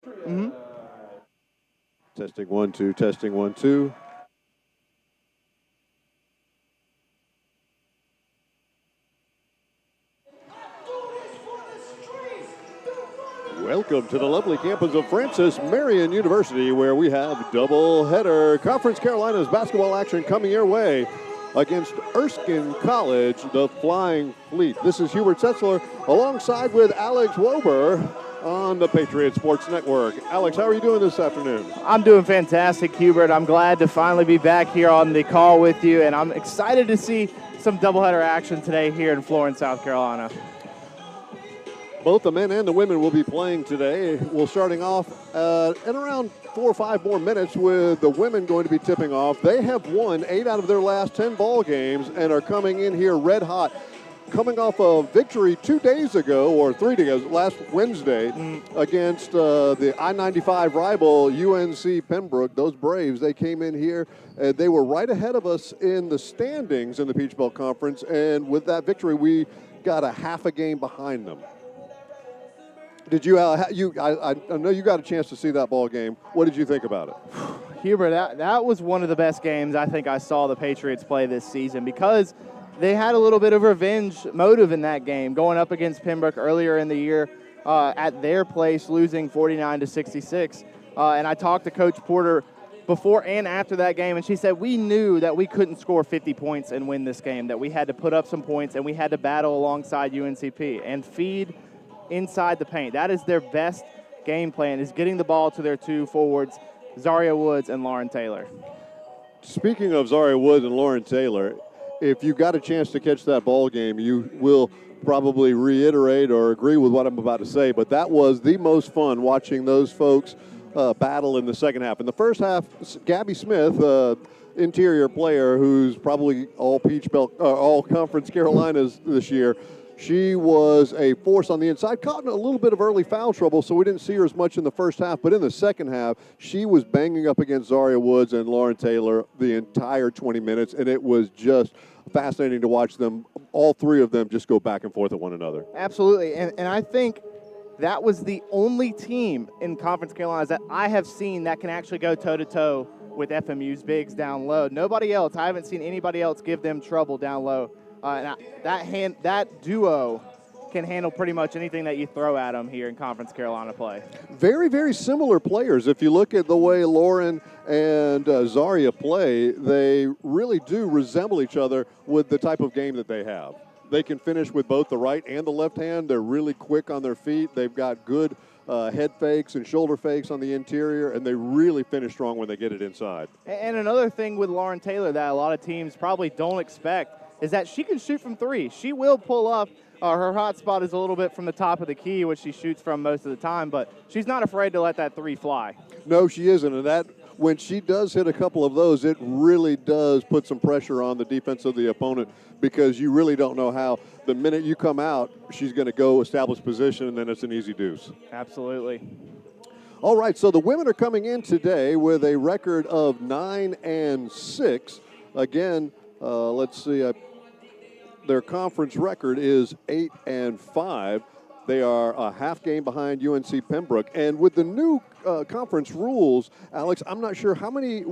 Mm-hmm. Testing 1 2, testing 1 2. Welcome to the lovely campus of Francis Marion University, where we have double-header Conference Carolinas basketball action coming your way against Erskine College, the Flying Fleet. This is Hubert Setzler alongside with Alex Wober on the Patriots Sports Network. Alex, how are you doing this afternoon? I'm doing fantastic, Hubert. I'm glad to finally be back here on the call with you, and I'm excited to see some doubleheader action today here in Florence, South Carolina. Both the men and the women will be playing today. We're starting off in around 4 or 5 more minutes with the women going to be tipping off. They have won 8 out of their last 10 ball games and are coming in here red hot. Coming off a victory 2 days ago, or 3 days ago, last Wednesday, against the I-95 rival UNC Pembroke. Those Braves, they came in here, and they were right ahead of us in the standings in the Peach Belt Conference, and with that victory, we got a half a game behind them. Did you? I know you got a chance to see that ball game. What did you think about it? Hubert, that was one of the best games I think I saw the Patriots play this season, because they had a little bit of revenge motive in that game, going up against Pembroke earlier in the year at their place, losing 49-66. And I talked to Coach Porter before and after that game, and she said we knew that we couldn't score 50 points and win this game, that we had to put up some points and we had to battle alongside UNCP and feed inside the paint. That is their best game plan, is getting the ball to their 2 forwards, Zaria Woods and Lauren Taylor. Speaking of Zaria Woods and Lauren Taylor, if you got a chance to catch that ball game, you will probably reiterate or agree with what I'm about to say, but that was the most fun watching those folks battle in the second half. In the first half, Gabby Smith, interior player who's probably all Peach Belt, all Conference Carolinas this year, she was a force on the inside, caught in a little bit of early foul trouble, so we didn't see her as much in the first half. But in the second half, she was banging up against Zaria Woods and Lauren Taylor the entire 20 minutes, and it was just fascinating to watch them, all 3 of them, just go back and forth at one another. Absolutely, and I think that was the only team in Conference Carolinas that I have seen that can actually go toe-to-toe with FMU's bigs down low. Nobody else, I haven't seen anybody else give them trouble down low. That duo can handle pretty much anything that you throw at them here in Conference Carolina play. Very, very similar players. If you look at the way Lauren and Zaria play, they really do resemble each other with the type of game that they have. They can finish with both the right and the left hand. They're really quick on their feet. They've got good head fakes and shoulder fakes on the interior, and they really finish strong when they get it inside. And another thing with Lauren Taylor that a lot of teams probably don't expect is that she can shoot from 3. She will pull up. Her hot spot is a little bit from the top of the key, which she shoots from most of the time, but she's not afraid to let that 3 fly. No, she isn't, and that when she does hit a couple of those, it really does put some pressure on the defense of the opponent, because you really don't know how the minute you come out, she's going to go establish position, and then it's an easy deuce. Absolutely. All right, so the women are coming in today with a record of 9-6. Again, let's see, their conference record is 8-5. They are a half game behind UNC Pembroke. And with the new conference rules, Alex, I'm not sure how many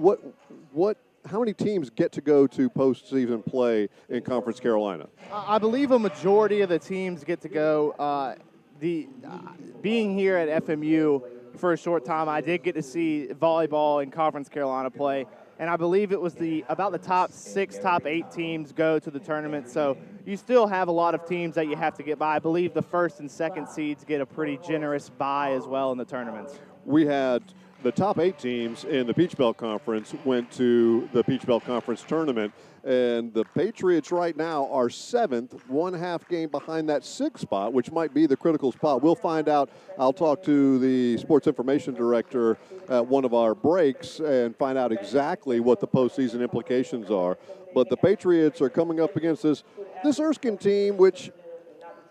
teams get to go to postseason play in Conference Carolina. I believe a majority of the teams get to go. Being here at FMU for a short time, I did get to see volleyball in Conference Carolina play. And I believe it was about the top 6, top 8 teams go to the tournament. So you still have a lot of teams that you have to get by. I believe the first and second seeds get a pretty generous bye as well in the tournaments. We had the top 8 teams in the Peach Belt Conference went to the Peach Belt Conference tournament, and the Patriots right now are 7th, 1 half game behind that 6th spot, which might be the critical spot. We'll find out. I'll talk to the sports information director at one of our breaks and find out exactly what the postseason implications are. But the Patriots are coming up against this Erskine team, which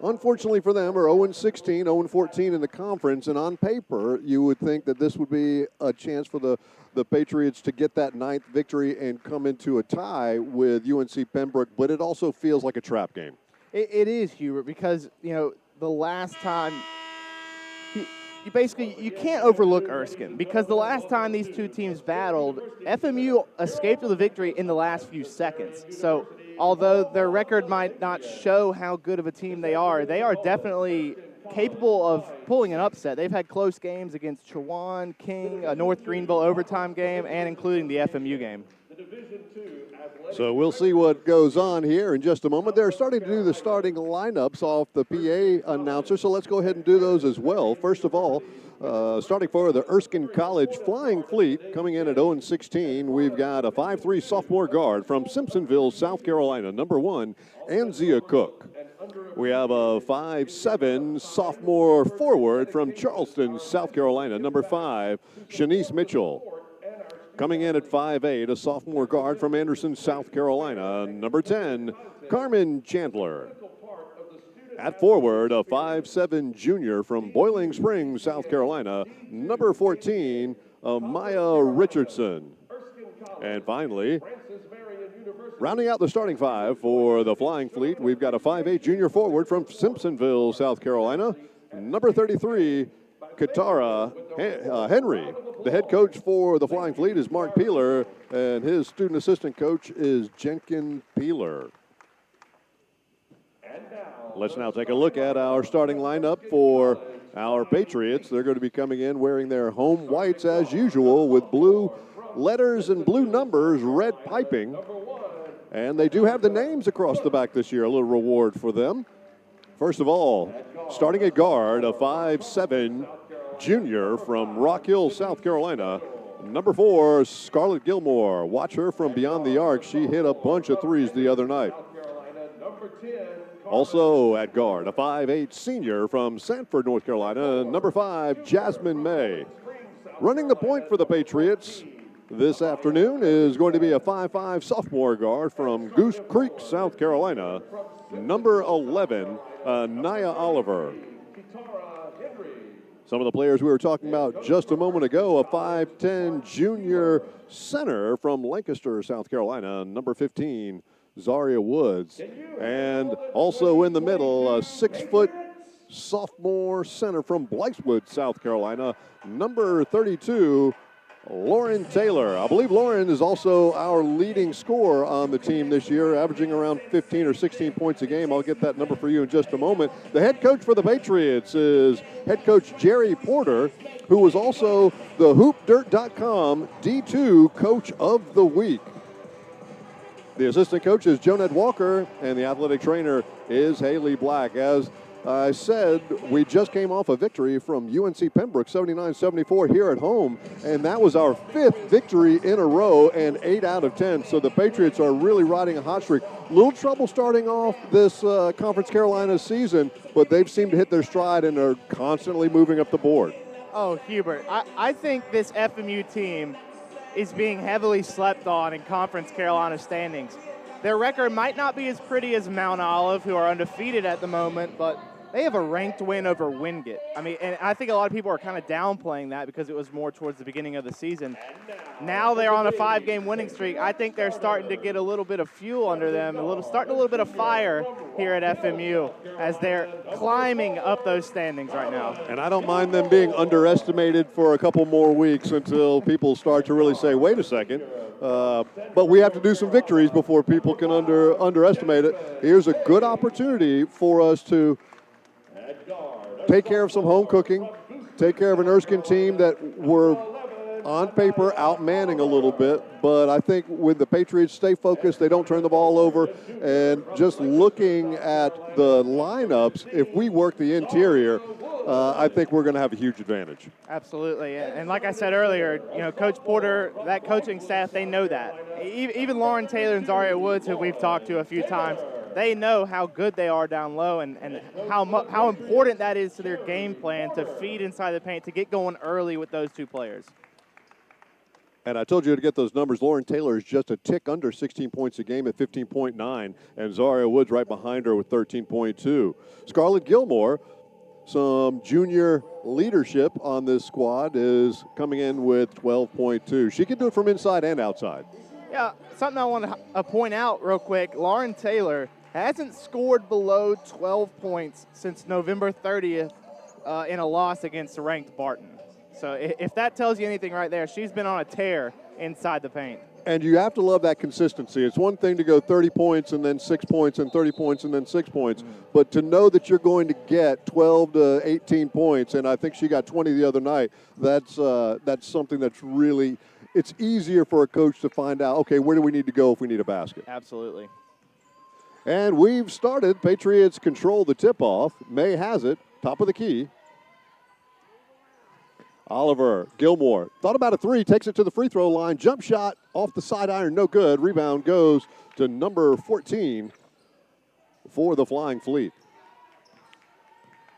unfortunately for them, are 0-16, 0-14 in the conference, and on paper, you would think that this would be a chance for the Patriots to get that 9th victory and come into a tie with UNC Pembroke, but it also feels like a trap game. It is, Hubert, because, the last time you can't overlook Erskine, because the last time these two teams battled, FMU escaped with a victory in the last few seconds. So although their record might not show how good of a team they are definitely capable of pulling an upset. They've had close games against Chowan, King, a North Greenville overtime game, and including the FMU game. So we'll see what goes on here in just a moment. They're starting to do the starting lineups off the PA announcer, so let's go ahead and do those as well. First of all, starting for the Erskine College Flying Fleet, coming in at 0-16, we've got a 5'3" sophomore guard from Simpsonville, South Carolina, number 1, Anzia Cook. We have a 5'7" sophomore forward from Charleston, South Carolina, number 5, Shanice Mitchell. Coming in at 5'8", a sophomore guard from Anderson, South Carolina, number 10, Carmen Chandler. At forward, a 5'7" junior from Boiling Springs, South Carolina, number 14, Maya Richardson. And finally, rounding out the starting five for the Flying Fleet, we've got a 5'8" junior forward from Simpsonville, South Carolina, number 33, Katara Henry. The head coach for the Flying Fleet is Mark Peeler, and his student assistant coach is Jenkin Peeler. Let's now take a look at our starting lineup for our Patriots. They're going to be coming in wearing their home whites as usual with blue letters and blue numbers, red piping. And they do have the names across the back this year, a little reward for them. First of all, starting at guard, a 5'7" junior from Rock Hill, South Carolina, number 4, Scarlett Gilmore. Watch her from beyond the arc. She hit a bunch of threes the other night. Also at guard, a 5'8" senior from Sanford, North Carolina, number 5, Jasmine May. Running the point for the Patriots this afternoon is going to be a 5'5" sophomore guard from Goose Creek, South Carolina, number 11, Nia Oliver. Some of the players we were talking about just a moment ago, a 5'10" junior center from Lancaster, South Carolina, number 15, Zaria Woods. And also in the middle, a 6-foot sophomore center from Blythewood, South Carolina, number 32, Lauren Taylor. I believe Lauren is also our leading scorer on the team this year, averaging around 15 or 16 points a game. I'll get that number for you in just a moment. The head coach for the Patriots is head coach Jerry Porter, who was also the HoopDirt.com D2 Coach of the Week. The assistant coach is Jonette Walker, and the athletic trainer is Haley Black. As I said, we just came off a victory from UNC Pembroke, 79-74 here at home, and that was our 5th victory in a row and 8 out of 10. So the Patriots are really riding a hot streak. Little trouble starting off this Conference Carolina season, but they've seemed to hit their stride and are constantly moving up the board. Oh, Hubert, I think this FMU team is being heavily slept on in Conference Carolina standings. Their record might not be as pretty as Mount Olive, who are undefeated at the moment, but they have a ranked win over Wingate. I mean, and I think a lot of people are kind of downplaying that because it was more towards the beginning of the season. Now they're on a 5-game winning streak. I think they're starting to get a little bit of fuel under them, starting a little bit of fire here at FMU as they're climbing up those standings right now. And I don't mind them being underestimated for a couple more weeks until people start to really say, wait a second. But we have to do some victories before people can underestimate it. Here's a good opportunity for us to take care of some home cooking, take care of an Erskine team that were on paper outmanning a little bit, but I think when the Patriots stay focused, they don't turn the ball over, and just looking at the lineups, if we work the interior, I think we're going to have a huge advantage. Absolutely, and like I said earlier, Coach Porter, that coaching staff, they know that. Even Lauren Taylor and Zaria Woods, who we've talked to a few times, they know how good they are down low and how important that is to their game plan to feed inside the paint, to get going early with those two players. And I told you to get those numbers. Lauren Taylor is just a tick under 16 points a game at 15.9, and Zaria Woods right behind her with 13.2. Scarlett Gilmore, some junior leadership on this squad, is coming in with 12.2. She can do it from inside and outside. Yeah, something I want to point out real quick, Lauren Taylor hasn't scored below 12 points since November 30th in a loss against ranked Barton. So if that tells you anything right there, she's been on a tear inside the paint. And you have to love that consistency. It's one thing to go 30 points and then 6 points and 30 points and then 6 points, but to know that you're going to get 12 to 18 points, and I think she got 20 the other night, that's something that's really, it's easier for a coach to find out, okay, where do we need to go if we need a basket? Absolutely. And we've started. Patriots control the tip-off. May has it, top of the key. Oliver Gilmore thought about a three, takes it to the free throw line. Jump shot off the side iron, no good. Rebound goes to number 14 for the Flying Fleet.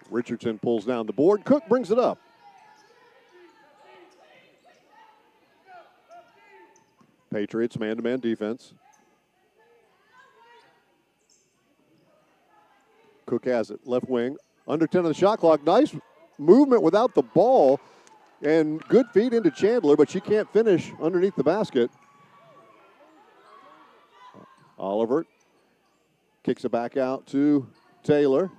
Richardson pulls down the board. Cook brings it up. Patriots man-to-man defense. Cook has it, left wing. Under 10 on the shot clock. Nice movement without the ball. And good feed into Chandler, but she can't finish underneath the basket. Oliver kicks it back out to Taylor.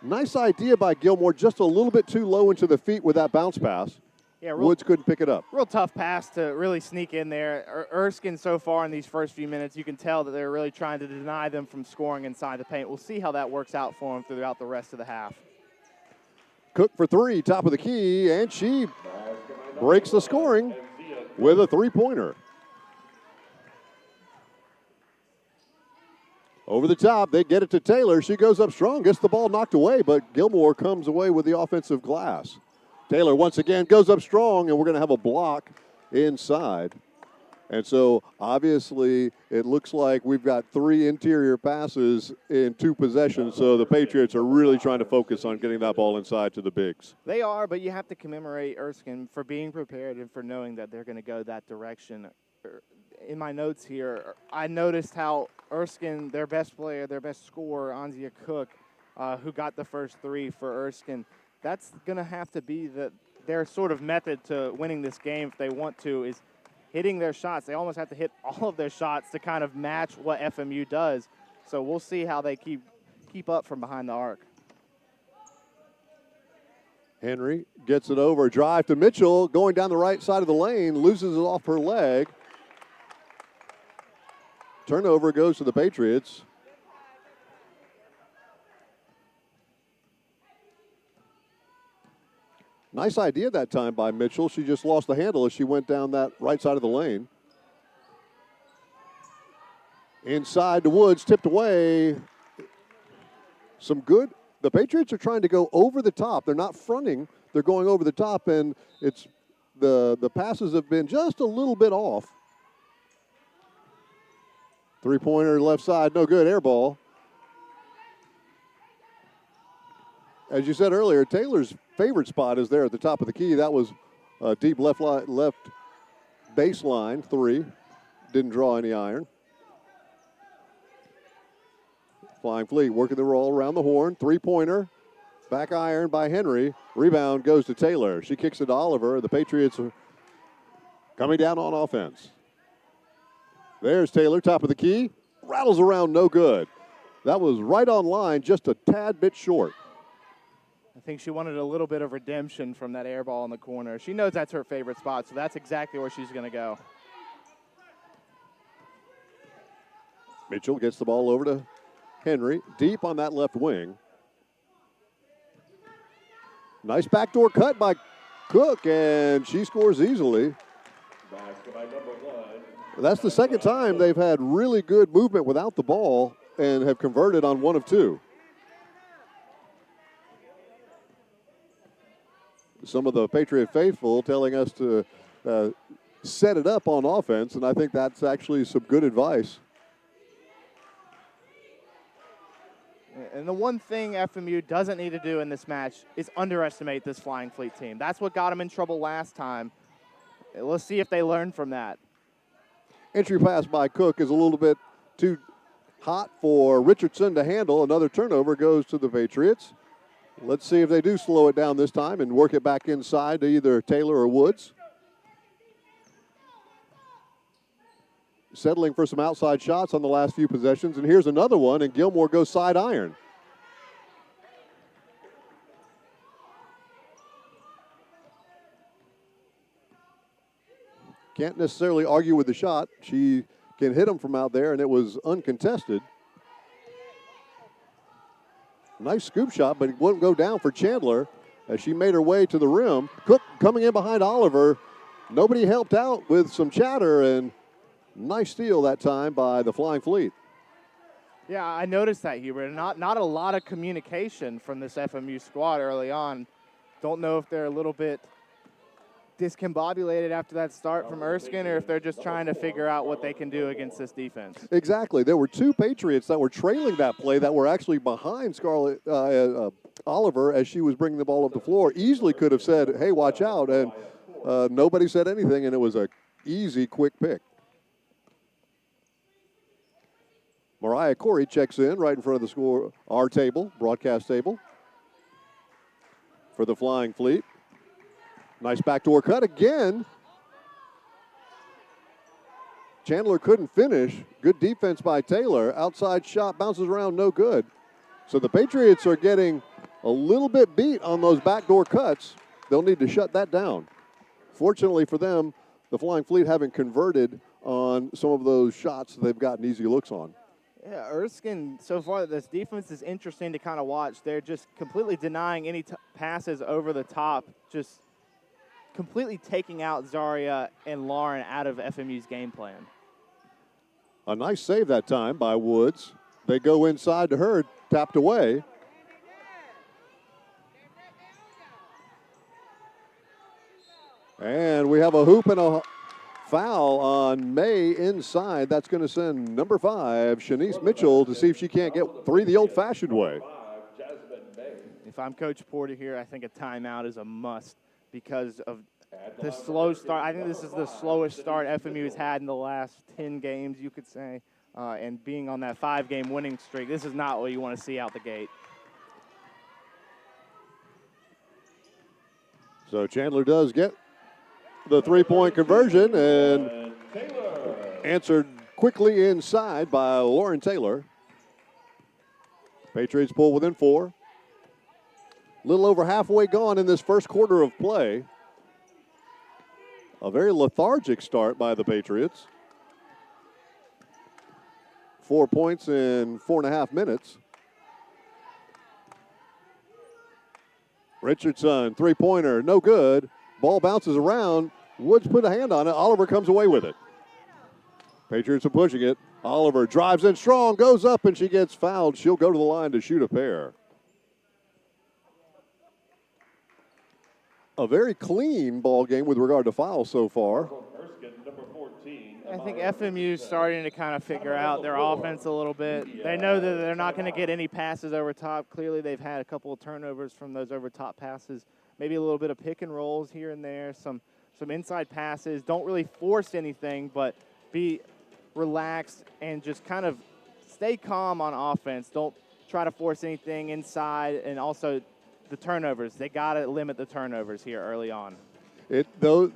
Nice idea by Gilmore, just a little bit too low into the feet with that bounce pass. Yeah, Woods couldn't pick it up. Real tough pass to really sneak in there. Erskine so far in these first few minutes, you can tell that they're really trying to deny them from scoring inside the paint. We'll see how that works out for them throughout the rest of the half. Cook for three, top of the key, and she breaks the scoring with a three-pointer. Over the top, they get it to Taylor. She goes up strong, gets the ball knocked away, but Gilmore comes away with the offensive glass. Taylor once again goes up strong, and we're going to have a block inside. And so, obviously, it looks like we've got three interior passes in two possessions, so the Patriots are really trying to focus on getting that ball inside to the bigs. They are, but you have to commemorate Erskine for being prepared and for knowing that they're going to go that direction. In my notes here, I noticed how Erskine, their best player, their best scorer, Anzia Cook, who got the first three for Erskine, that's going to have to be their sort of method to winning this game if they want to, is hitting their shots. They almost have to hit all of their shots to kind of match what FMU does. So we'll see how they keep up from behind the arc. Henry gets it over, drive to Mitchell, going down the right side of the lane, loses it off her leg. Turnover goes to the Patriots. Nice idea that time by Mitchell. She just lost the handle as she went down that right side of the lane. Inside to Woods, tipped away. Some good. The Patriots are trying to go over the top. They're not fronting. They're going over the top, and it's the passes have been just a little bit off. Three-pointer left side, no good, air ball. As you said earlier, Taylor's favorite spot is there at the top of the key. That was a deep left baseline three. Didn't draw any iron. Flying Fleet working the roll around the horn. Three-pointer. Back iron by Henry. Rebound goes to Taylor. She kicks it to Oliver. The Patriots are coming down on offense. There's Taylor, top of the key. Rattles around, no good. That was right on line, just a tad bit short. I think she wanted a little bit of redemption from that air ball in the corner. She knows that's her favorite spot, so that's exactly where she's going to go. Mitchell gets the ball over to Henry, deep on that left wing. Nice backdoor cut by Cook, and she scores easily. That's the second time they've had really good movement without the ball and have converted on one of two. Some of the Patriot faithful telling us to set it up on offense, and I think that's actually some good advice. And the one thing FMU doesn't need to do in this match is underestimate this Flying Fleet team. That's what got them in trouble last time. Let's see if they learn from that. Entry pass by Cook is a little bit too hot for Richardson to handle. Another turnover goes to the Patriots. Let's see if they do slow it down this time and work it back inside to either Taylor or Woods. Settling for some outside shots on the last few possessions. And here's another one, and Gilmore goes side iron. can't necessarily argue with the shot. She can hit them from out there, and it was uncontested. Nice scoop shot, but it wouldn't go down for Chandler as she made her way to the rim. Cook coming in behind Oliver. Nobody helped out with some chatter, and nice steal that time by the Flying Fleet. Yeah, I noticed that, Hubert. Not a lot of communication from this FMU squad early on. Don't know if they're a little bit discombobulated after that start from Erskine, or if they're just trying to figure out what they can do against this defense. Exactly. There were two Patriots that were trailing that play that were actually behind Scarlett Oliver as she was bringing the ball up the floor. Easily could have said, hey, watch out, and nobody said anything, and it was a easy, quick pick. Mariah Corey checks in right in front of our table, broadcast table, for the Flying Fleet. Nice backdoor cut again. Chandler couldn't finish. Good defense by Taylor. Outside shot bounces around, no good. So the Patriots are getting a little bit beat on those backdoor cuts. They'll need to shut that down. Fortunately for them, the Flying Fleet haven't converted on some of those shots that they've gotten easy looks on. Yeah, Erskine, so far, this defense is interesting to kind of watch. They're just completely denying any passes over the top, just completely taking out Zaria and Lauren out of FMU's game plan. A nice save that time by Woods. They go inside to her, tapped away. And we have a hoop and a foul on May inside. That's going to send number 5, Shanice Mitchell, to see if she can't get 3 the old-fashioned way. If I'm Coach Porter here, I think a timeout is a must because of the slow start. I think this is the slowest start FMU has had in the last 10 games, you could say. And being on that 5-game winning streak, this is not what you want to see out the gate. So Chandler does get the 3-point conversion and answered quickly inside by Lauren Taylor. Patriots pull within 4. A little over halfway gone in this first quarter of play. A very lethargic start by the Patriots. 4 points in 4.5 minutes. Richardson, 3-pointer, no good. Ball bounces around. Woods put a hand on it. Oliver comes away with it. Patriots are pushing it. Oliver drives in strong, goes up, and she gets fouled. She'll go to the line to shoot a pair. A very clean ball game with regard to fouls so far. I think FMU's starting to kind of figure out their offense a little bit. They know that they're not going to get any passes over top. Clearly, they've had a couple of turnovers from those over top passes. Maybe a little bit of pick and rolls here and there, some inside passes. Don't really force anything, but be relaxed and just kind of stay calm on offense. Don't try to force anything inside, and also the turnovers. They got to limit the turnovers here early on. Though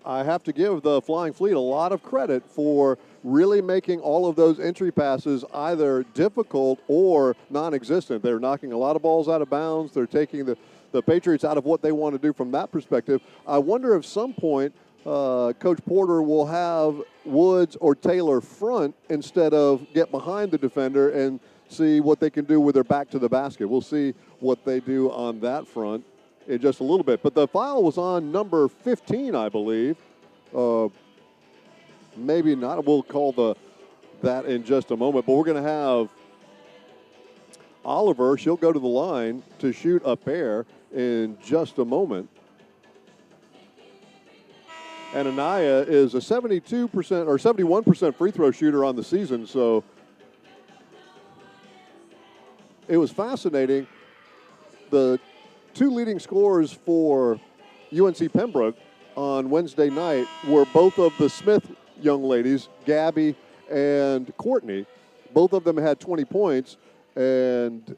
I have to give the Flying Fleet a lot of credit for really making all of those entry passes either difficult or non-existent. They're knocking a lot of balls out of bounds. They're taking the Patriots out of what they want to do from that perspective. I wonder if some point Coach Porter will have Woods or Taylor front instead of get behind the defender and see what they can do with their back to the basket. We'll see what they do on that front in just a little bit. But the foul was on number 15, I believe. Maybe not. We'll call that in just a moment. But we're going to have Oliver. She'll go to the line to shoot a pair in just a moment. And Anaya is a 72% or 71% free throw shooter on the season. So it was fascinating. The 2 leading scorers for UNC Pembroke on Wednesday night were both of the Smith young ladies, Gabby and Courtney. Both of them had 20 points, and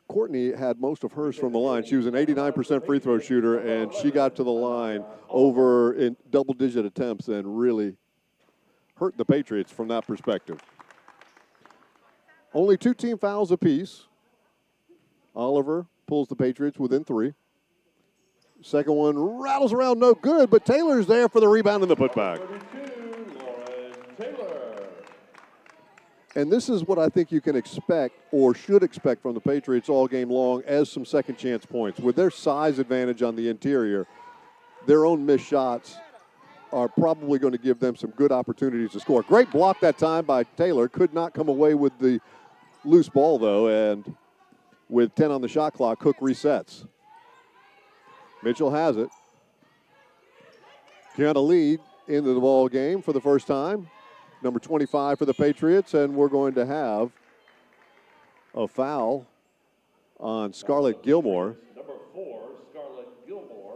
Courtney had most of hers from the line. She was an 89% free throw shooter, and she got to the line over in double-digit attempts and really hurt the Patriots from that perspective. Only 2 team fouls apiece. Oliver pulls the Patriots within 3. Second one rattles around, no good, but Taylor's there for the rebound and the putback. And this is what I think you can expect or should expect from the Patriots all game long as some second chance points. With their size advantage on the interior, their own missed shots are probably going to give them some good opportunities to score. Great block that time by Taylor. Could not come away with the loose ball, though, and with 10 on the shot clock, Cook resets. Mitchell has it. Kiana Lee into the ball game for the first time. Number 25 for the Patriots, and we're going to have a foul on Scarlett Gilmore. Number 4, Scarlett Gilmore.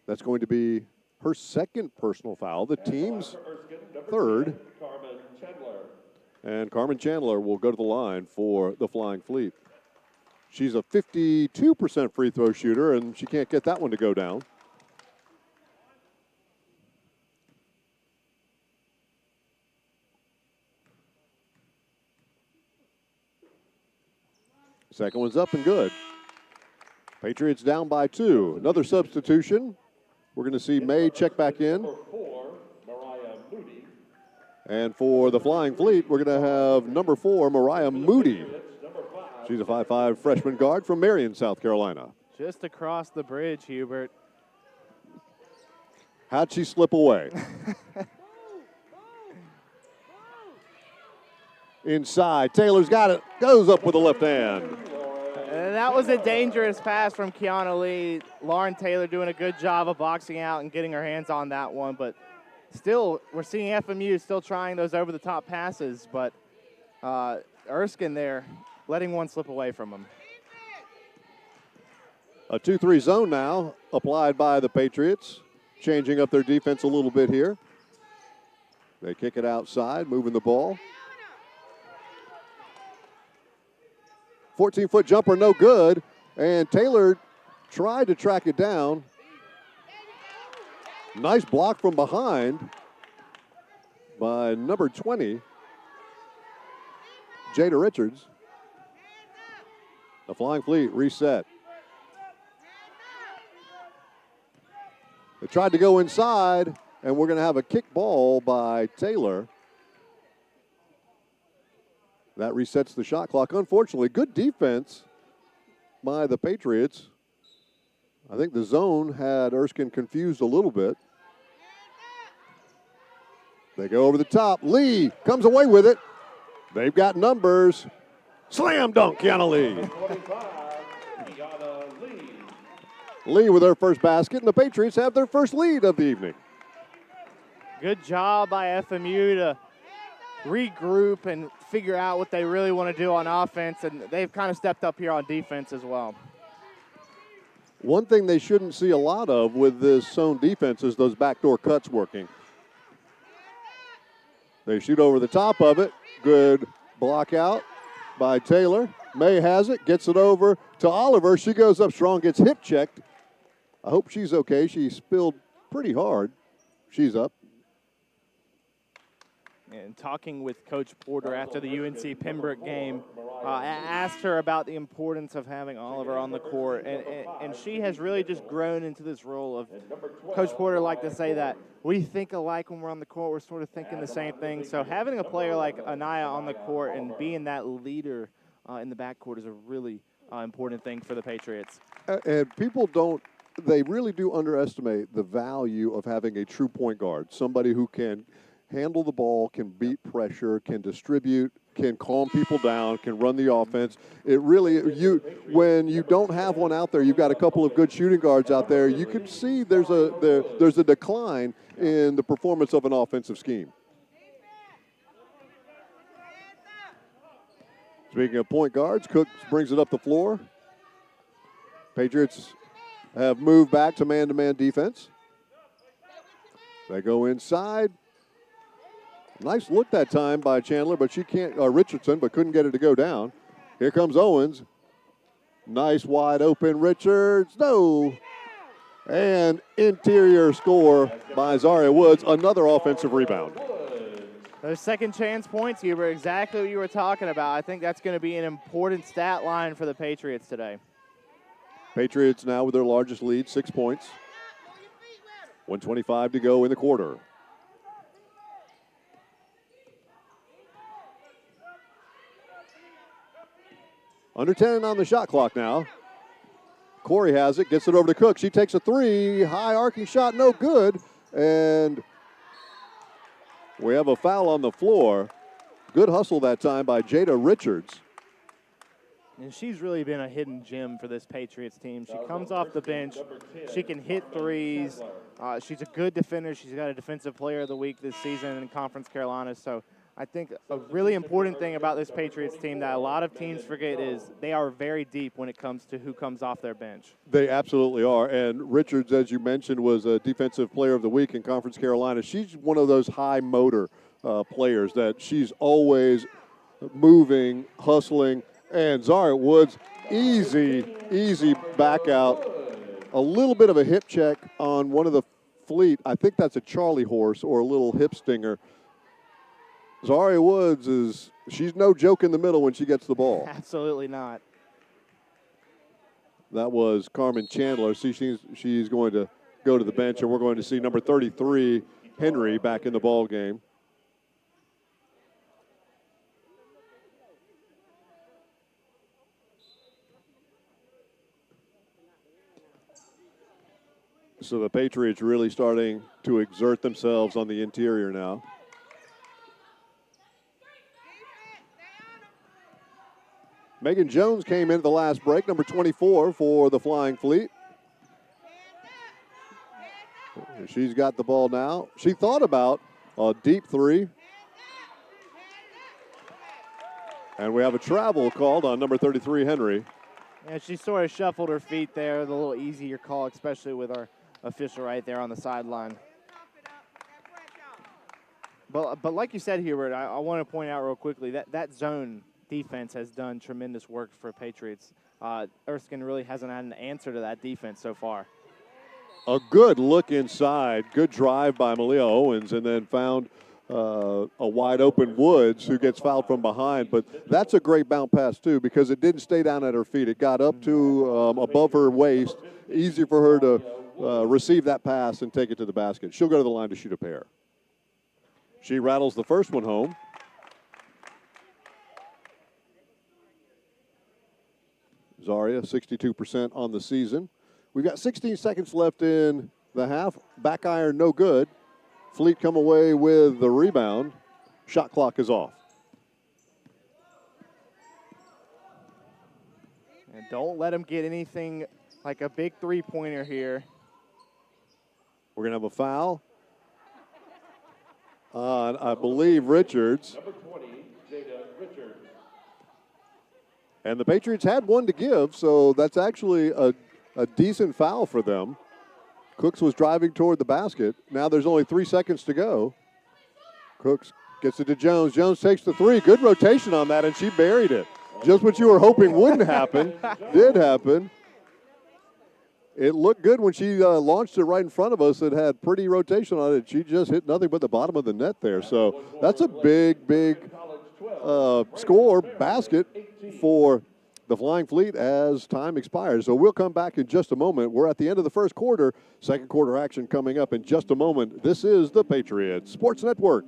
That's going to be her second personal foul, the team's third. Carmen Chandler. And Carmen Chandler will go to the line for the Flying Fleet. She's a 52% free throw shooter, and she can't get that one to go down. Second one's up and good. Patriots down by 2. Another substitution. We're going to see May check back in. Number 4, Marion Moody. And for the Flying Fleet, we're going to have number 4, Mariah Moody. She's a 5'5" freshman guard from Marion, South Carolina. Just across the bridge, Hubert. How'd she slip away? Inside, Taylor's got it, goes up with the left hand. And that was a dangerous pass from Kiana Lee. Lauren Taylor doing a good job of boxing out and getting her hands on that one, but still, we're seeing FMU still trying those over-the-top passes, but Erskine there letting one slip away from him. A 2-3 zone now applied by the Patriots, changing up their defense a little bit here. They kick it outside, moving the ball. 14-foot jumper, no good, and Taylor tried to track it down. Nice block from behind by number 20, Jada Richards. The Flying Fleet reset. They tried to go inside, and we're going to have a kick ball by Taylor. That resets the shot clock. Unfortunately, good defense by the Patriots. I think the zone had Erskine confused a little bit. They go over the top. Lee comes away with it. They've got numbers. Slam dunk, Kiana Lee. 25, Kiana Lee. Lee with her first basket, and the Patriots have their first lead of the evening. Good job by FMU to regroup and figure out what they really want to do on offense, and they've kind of stepped up here on defense as well. One thing they shouldn't see a lot of with this zone defense is those backdoor cuts working. They shoot over the top of it. Good block out by Taylor. May has it, gets it over to Oliver. She goes up strong, gets hip checked. I hope she's okay. She spilled pretty hard. She's up. And talking with Coach Porter after the UNC Pembroke game, asked her about the importance of having Oliver on the court, and she has really just grown into this role of, Coach Porter liked to say that we think alike when we're on the court, we're sort of thinking the same thing. So having a player like Anaya on the court and being that leader in the backcourt is a really important thing for the Patriots. And people they really do underestimate the value of having a true point guard, somebody who can handle the ball, can beat pressure, can distribute, can calm people down, can run the offense. It really, when you don't have one out there, you've got a couple of good shooting guards out there, you can see there's a decline in the performance of an offensive scheme. Speaking of point guards, Cook brings it up the floor. Patriots have moved back to man-to-man defense. They go inside. Nice look that time by Chandler, but Richardson, but couldn't get it to go down. Here comes Owens. Nice wide open Richards. No. And interior score by Zaria Woods. Another offensive rebound. Those second chance points, Hubert, exactly what you were talking about. I think that's going to be an important stat line for the Patriots today. Patriots now with their largest lead, 6 points. 1:25 to go in the quarter. Under 10 on the shot clock now. Corey has it, gets it over to Cook. She takes a three, high arcing shot, no good. And we have a foul on the floor. Good hustle that time by Jada Richards. And she's really been a hidden gem for this Patriots team. She comes off the bench. She can hit threes. She's a good defender. She's got a Defensive Player of the Week this season in Conference Carolina. So I think a really important thing about this Patriots team that a lot of teams forget is they are very deep when it comes to who comes off their bench. They absolutely are. And Richards, as you mentioned, was a Defensive Player of the Week in Conference Carolina. She's one of those high motor players that she's always moving, hustling. And Zaria Woods, easy back out. A little bit of a hip check on one of the Fleet. I think that's a Charlie horse or a little hip stinger. Zaria Woods she's no joke in the middle when she gets the ball. Absolutely not. That was Carmen Chandler. She's going to go to the bench, and we're going to see number 33, Henry, back in the ball game. So the Patriots really starting to exert themselves on the interior now. Megan Jones came in at the last break, number 24 for the Flying Fleet. She's got the ball now. She thought about a deep three. And we have a travel called on number 33, Henry. And she sort of shuffled her feet there, the little easier call, especially with our official right there on the sideline. But like you said, Hubert, I want to point out real quickly that zone defense has done tremendous work for Patriots. Erskine really hasn't had an answer to that defense so far. A good look inside, good drive by Malia Owens, and then found a wide open Woods who gets fouled from behind. But that's a great bounce pass too, because it didn't stay down at her feet. It got up to above her waist. Easy for her to receive that pass and take it to the basket. She'll go to the line to shoot a pair. She rattles the first one home. Zaria, 62% on the season. We've got 16 seconds left in the half. Back iron, no good. Fleet come away with the rebound. Shot clock is off. And don't let them get anything like a big three-pointer here. We're going to have a foul on, I believe, Richards. Number 20, Jada Richards. And the Patriots had one to give, so that's actually a decent foul for them. Cooks was driving toward the basket. Now there's only 3 seconds to go. Cooks gets it to Jones. Jones takes the three. Good rotation on that, and she buried it. Just what you were hoping wouldn't happen, did happen. It looked good when she launched it right in front of us. It had pretty rotation on it. She just hit nothing but the bottom of the net there. So that's a big score basket for the Flying Fleet as time expires. So we'll come back in just a moment. We're at the end of the first quarter. Second quarter action coming up in just a moment. This is the Patriots Sports Network.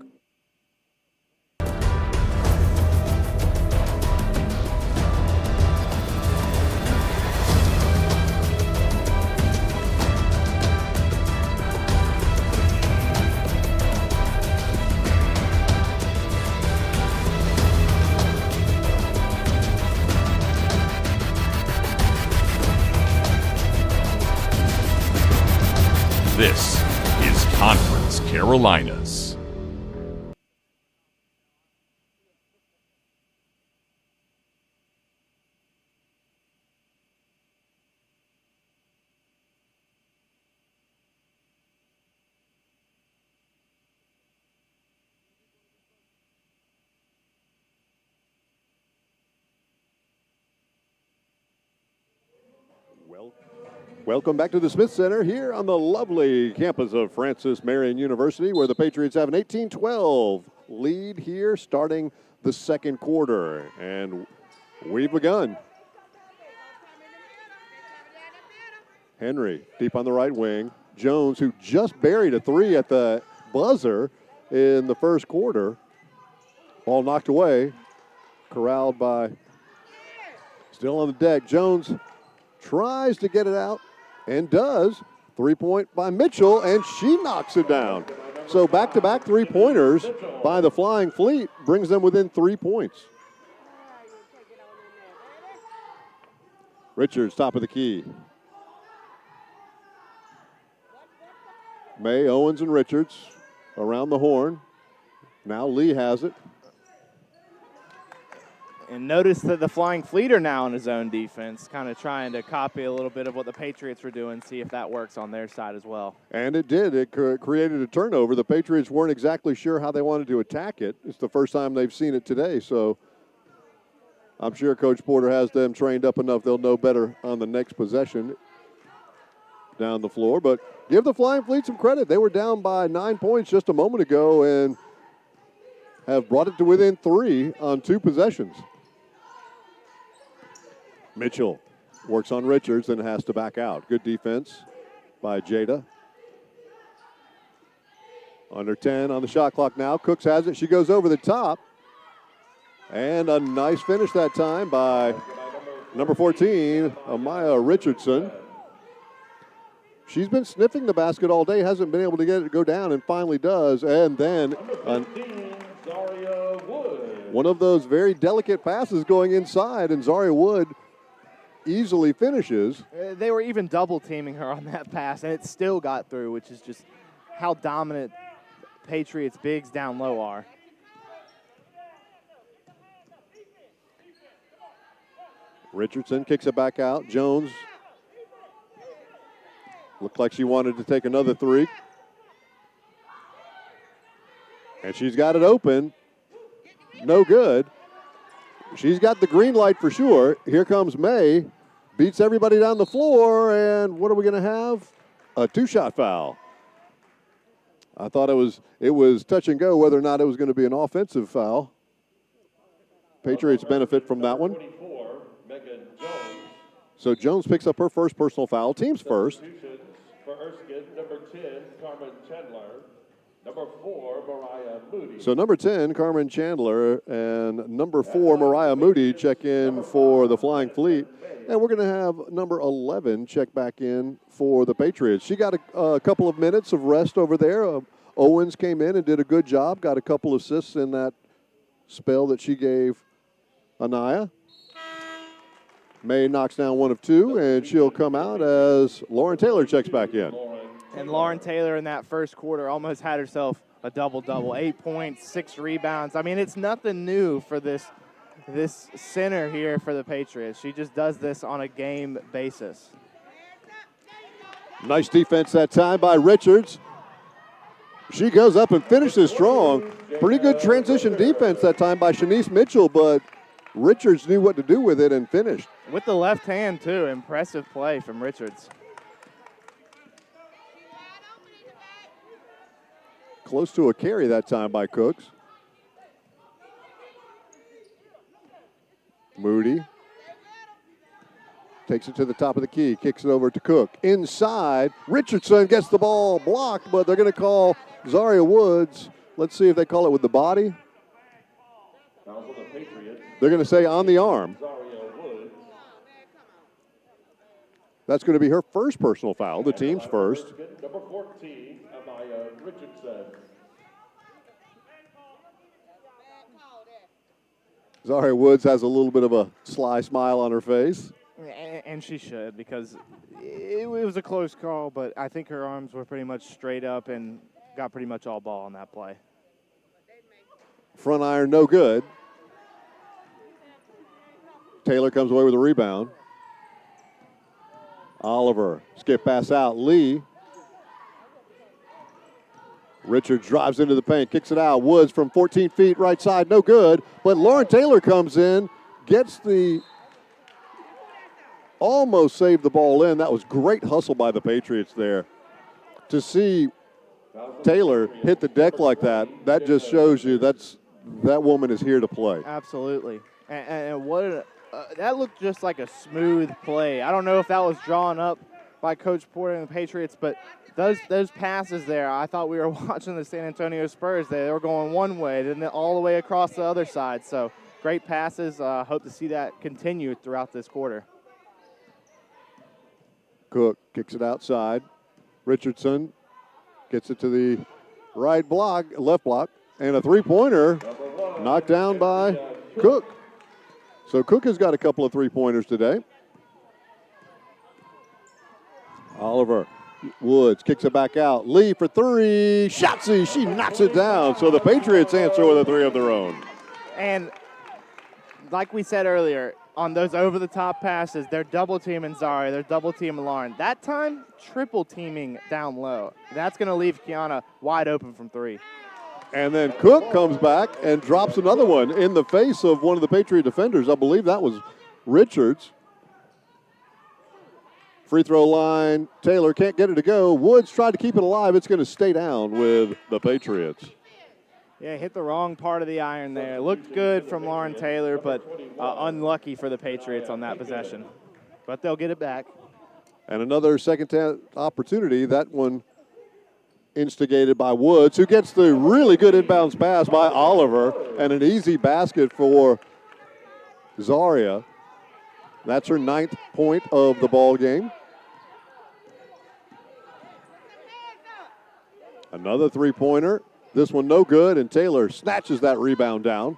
This is Conference Carolinas. Welcome back to the Smith Center here on the lovely campus of Francis Marion University, where the Patriots have an 18-12 lead here starting the second quarter. And we've begun. Henry deep on the right wing. Jones, who just buried a three at the buzzer in the first quarter. Ball knocked away, corralled by, still on the deck. Jones tries to get it out and does. 3-point by Mitchell, and she knocks it down. So back-to-back three-pointers by the Flying Fleet brings them within 3 points. Richards, top of the key. May, Owens, and Richards around the horn. Now Lee has it. And notice that the Flying Fleet are now in his own defense, kind of trying to copy a little bit of what the Patriots were doing, see if that works on their side as well. And it did. It created a turnover. The Patriots weren't exactly sure how they wanted to attack it. It's the first time they've seen it today, so I'm sure Coach Porter has them trained up enough they'll know better on the next possession down the floor. But give the Flying Fleet some credit. They were down by 9 points just a moment ago and have brought it to within 3 on 2 possessions. Mitchell works on Richards and has to back out. Good defense by Jada. Under 10 on the shot clock now. Cooks has it. She goes over the top. And a nice finish that time by number 14, Amaya Richardson. She's been sniffing the basket all day, hasn't been able to get it to go down, and finally does. And then one of those very delicate passes going inside, and Zaria Wood easily finishes. They were even double teaming her on that pass, and it still got through, which is just how dominant Patriots bigs down low are. Richardson kicks it back out. Jones looked like she wanted to take another three. And she's got it open. No good. She's got the green light for sure. Here comes May. Beats everybody down the floor, and what are we going to have? A 2-shot foul. I thought it was touch and go whether or not it was going to be an offensive foul. Patriots benefit from that one. So Jones picks up her first personal foul, team's first. For Erskine, number 10, Carmen Chandler. Number 4, Mariah Moody. So number 10, Carmen Chandler, and number 4, Mariah Moody check in for the Flying Fleet. And we're going to have number 11 check back in for the Patriots. She got a couple of minutes of rest over there. Owens came in and did a good job, got a couple assists in that spell that she gave Anaya. May knocks down 1 of 2, and she'll come out as Lauren Taylor checks back in. And Lauren Taylor in that first quarter almost had herself a double-double, 8 points, 6 rebounds. I mean, it's nothing new for this center here for the Patriots. She just does this on a game basis. Nice defense that time by Richards. She goes up and finishes strong. Pretty good transition defense that time by Shanice Mitchell, but Richards knew what to do with it and finished. With the left hand, too. Impressive play from Richards. Close to a carry that time by Cooks. Moody takes it to the top of the key, kicks it over to Cook. Inside, Richardson gets the ball blocked, but they're going to call Zaria Woods. Let's see if they call it with the body. They're going to say on the arm. That's going to be her first personal foul, the team's first. Number 14, Amaya Richardson. Zaria Woods has a little bit of a sly smile on her face. And she should, because it was a close call, but I think her arms were pretty much straight up and got pretty much all ball on that play. Front iron, no good. Taylor comes away with a rebound. Oliver, skip pass out. Lee. Richards drives into the paint, kicks it out. Woods from 14 feet, right side, no good. But Lauren Taylor comes in, gets the, almost saved the ball in. That was great hustle by the Patriots there. To see Taylor hit the deck like that, that just shows you that woman is here to play. Absolutely. And what that looked just like a smooth play. I don't know if that was drawn up by Coach Porter and the Patriots, but those passes there, I thought we were watching the San Antonio Spurs. They were going one way, then all the way across the other side. So great passes. Hope to see that continue throughout this quarter. Cook kicks it outside. Richardson gets it to the left block, and a three-pointer knocked down by Cook. So Cook has got a couple of three-pointers today. Oliver Woods kicks it back out. Lee for three. Shotzi, she knocks it down. So the Patriots answer with a three of their own. And like we said earlier, on those over-the-top passes, they're double-teaming Zari, they're double-teaming Lauren. That time, triple-teaming down low. That's going to leave Kiana wide open from three. And then Cook comes back and drops another one in the face of one of the Patriot defenders. I believe that was Richards. Free throw line, Taylor can't get it to go. Woods tried to keep it alive. It's going to stay down with the Patriots. Yeah, hit the wrong part of the iron there. Looked good from Lauren Taylor, but unlucky for the Patriots on that possession. But they'll get it back. And another second opportunity. That one instigated by Woods, who gets the really good inbounds pass by Oliver, and an easy basket for Zaria. That's her 9th point of the ball game. Another three-pointer. This one no good, and Taylor snatches that rebound down.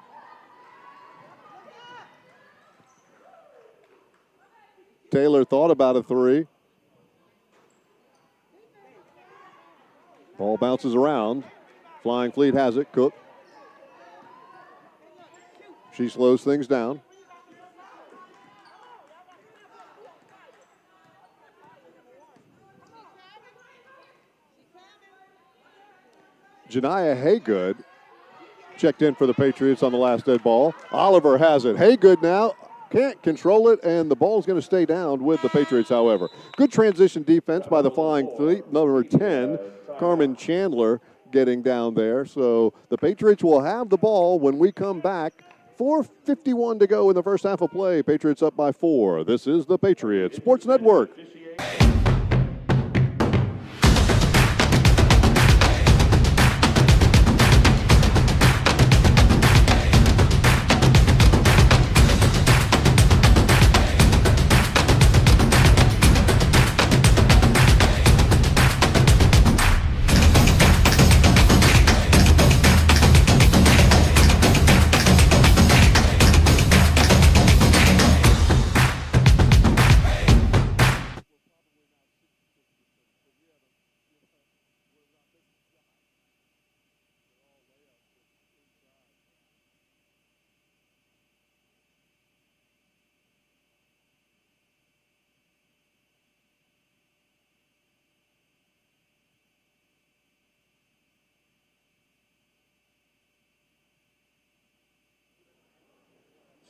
Taylor thought about a three. Ball bounces around. Flying Fleet has it. Cook. She slows things down. Janiyah Haygood checked in for the Patriots on the last dead ball. Oliver has it. Haygood now can't control it, and the ball's going to stay down with the Patriots, however. Good transition defense by the Flying Fleet. Number 10, Carmen Chandler, getting down there. So the Patriots will have the ball when we come back. 4:51 to go in the first half of play. Patriots up by 4. This is the Patriots Sports Network.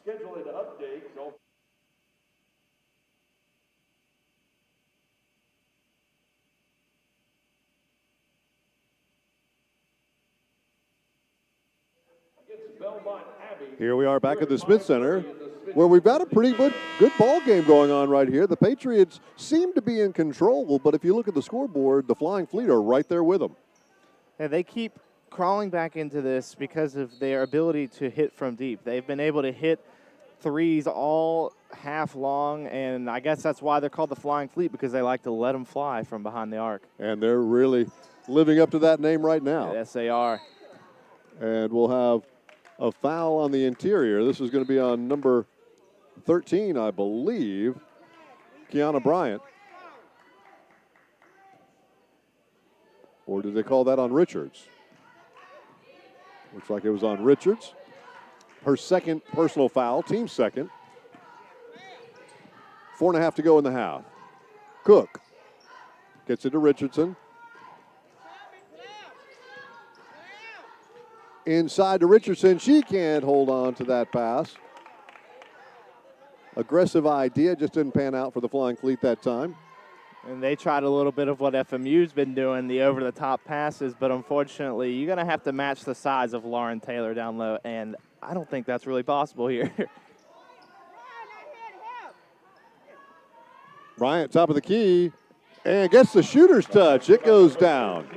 Scheduling updates. Here we are back at the Smith Center, where we've got a pretty good ball game going on right here. The Patriots seem to be in control, but if you look at the scoreboard, the Flying Fleet are right there with them. Yeah, they keep crawling back into this because of their ability to hit from deep. They've been able to hit threes all half long, and I guess that's why they're called the Flying Fleet, because they like to let them fly from behind the arc. And they're really living up to that name right now. Yes, they are. And we'll have a foul on the interior. This is going to be on number 13, I believe, Kiana Bryant. Or did they call that on Richards? Looks like it was on Richards. Her second personal foul, team second. 4.5 to go in the half. Cook gets it to Richardson. Inside to Richardson. She can't hold on to that pass. Aggressive idea, just didn't pan out for the Flying Fleet that time. And they tried a little bit of what FMU's been doing, the over-the-top passes, but unfortunately, you're going to have to match the size of Lauren Taylor down low, and I don't think that's really possible here. Bryant, top of the key, And gets the shooter's touch. It goes down.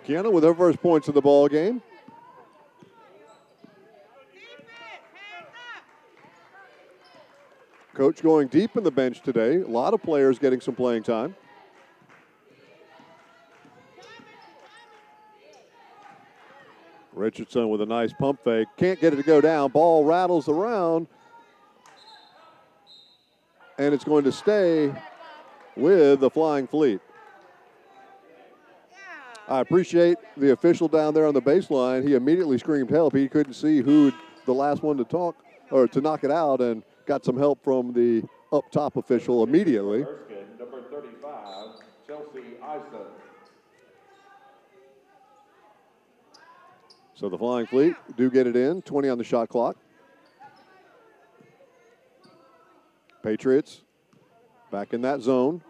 Kiana with her first points of the ball game. Coach going deep in the bench today. A lot of players getting some playing time. Richardson with a nice pump fake. Can't get it to go down. Ball rattles around. And it's going to stay with the Flying Fleet. I appreciate the official down there on the baseline. He immediately screamed help. He couldn't see who the last one to talk or to knock it out, and got some help from the up top official immediately. Erskine, number 35, Chelsea Eisen. So the Flying Fleet do get it in. 20 on the shot clock. Patriots back in that zone.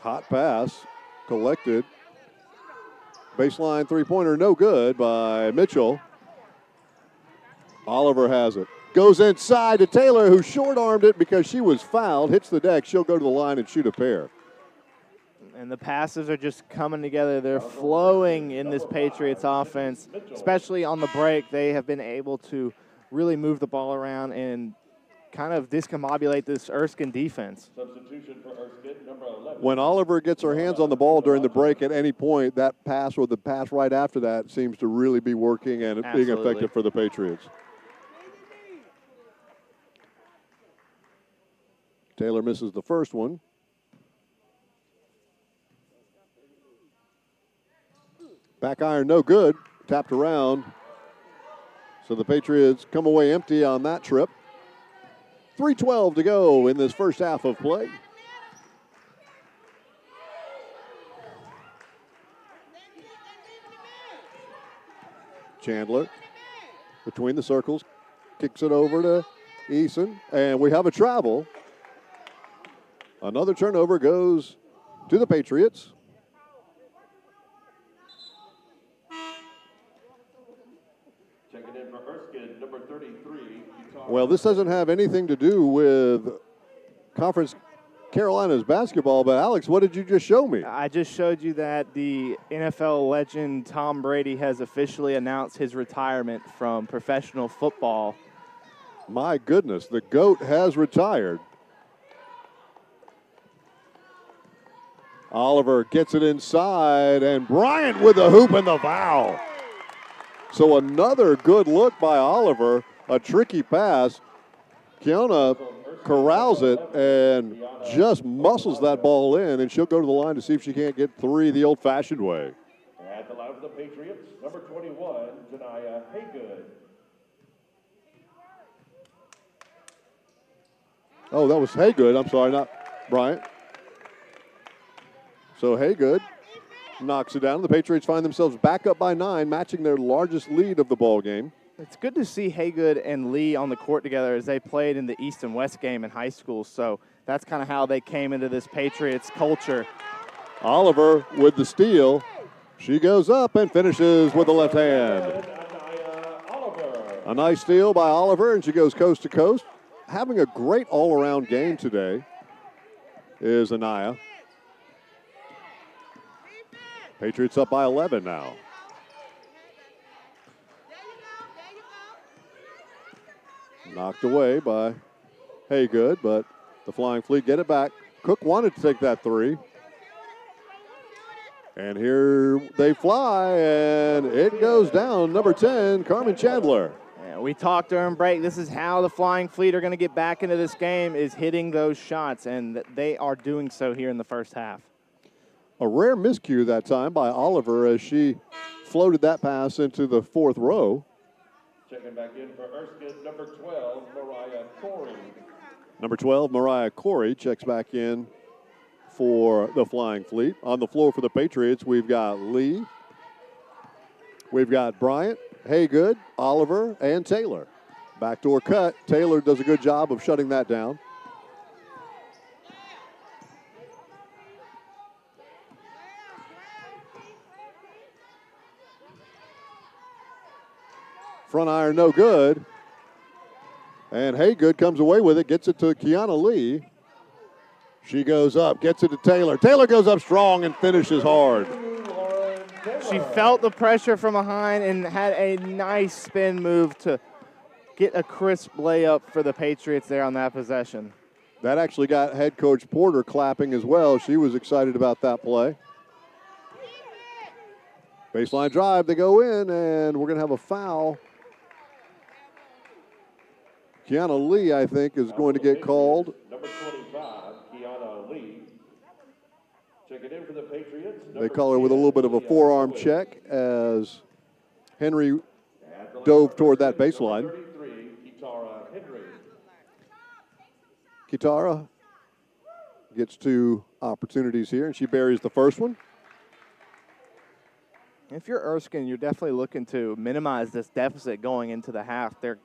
Hot pass collected. Baseline three-pointer, no good by Mitchell. Oliver has it. Goes inside to Taylor, who short-armed it because she was fouled. Hits the deck. She'll go to the line and shoot a pair. And the passes are just coming together. They're flowing in this Patriots offense, especially on the break. They have been able to really move the ball around and kind of discombobulate this Erskine defense. Substitution for Erskine, number 11. When Oliver gets her hands on the ball during the break at any point, that pass or the pass right after that seems to really be working and being effective for the Patriots. Taylor misses the first one. Back iron, no good. Tapped around. So the Patriots come away empty on that trip. 3:12 to go in this first half of play. Chandler between the circles, kicks it over to Eason, and we have a travel. Another turnover goes to the Patriots. Checking in for Erskine, number 33. Well, this doesn't have anything to do with Conference Carolinas basketball, but Alex, what did you just show me? I just showed you that the NFL legend Tom Brady has officially announced his retirement from professional football. My goodness, the GOAT has retired. Oliver gets it inside, and Bryant with the hoop and the foul. So another good look by Oliver, a tricky pass. Kiana corrals it and just muscles that ball in, and she'll go to the line to see if she can't get three the old-fashioned way. At the line for the Patriots, number 21, Janiah Haygood. Oh, that was Haygood. I'm sorry, not Bryant. So Haygood knocks it down. The Patriots find themselves back up by 9, matching their largest lead of the ball game. It's good to see Haygood and Lee on the court together as they played in the East and West game in high school. So that's kind of how they came into this Patriots culture. Oliver with the steal. She goes up and finishes with the left hand. A nice steal by Oliver, and she goes coast to coast. Having a great all-around game today is Anaya. Patriots up by 11 now. Knocked away by Haygood, but the Flying Fleet get it back. Cook wanted to take that three. And here they fly, and it goes down. Number 10, Carmen Chandler. Yeah, we talked during break. This is how the Flying Fleet are going to get back into this game, is hitting those shots, and they are doing so here in the first half. A rare miscue that time by Oliver as she floated that pass into the fourth row. Checking back in for Erskine, number 12, Mariah Corey. Number 12, Mariah Corey checks back in for the Flying Fleet. On the floor for the Patriots, we've got Lee. We've got Bryant, Haygood, Oliver, and Taylor. Backdoor cut. Taylor does a good job of shutting that down. Front iron, no good. And Haygood comes away with it, gets it to Kiana Lee. She goes up, gets it to Taylor. Taylor goes up strong and finishes hard. She felt the pressure from behind and had a nice spin move to get a crisp layup for the Patriots there on that possession. That actually got head coach Porter clapping as well. She was excited about that play. Baseline drive, they go in, and we're going to have a foul. Kiana Lee, I think, is going to get called. Number 25, Kiana Lee. Checking in for the Patriots. They call her with a little bit of a forearm check as Henry dove toward that baseline. 33, Kitara Henry. Kitara gets two opportunities here, and she buries the first one. If you're Erskine, you're definitely looking to minimize this deficit going into the half. They're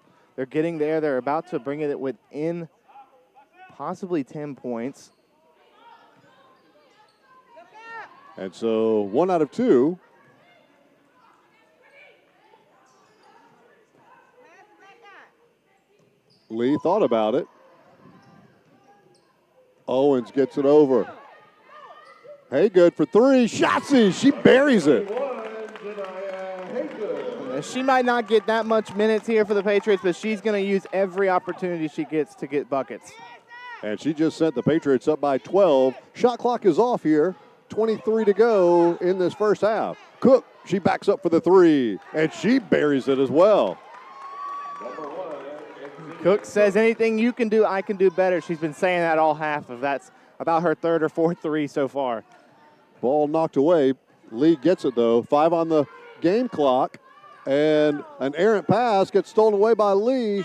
getting there. They're about to bring it within possibly 10 points. And so 1 out of 2. Lee thought about it. Owens gets it over. Haygood for 3. Shotzi, she buries it. She might not get that much minutes here for the Patriots, but she's going to use every opportunity she gets to get buckets. And she just sent the Patriots up by 12. Shot clock is off here. 23 to go in this first half. Cook, she backs up for the 3, and she buries it as well. Cook says, anything you can do, I can do better. She's been saying that all half of that's about her third or fourth 3 so far. Ball knocked away. Lee gets it, though. 5 on the game clock. And an errant pass gets stolen away by Lee.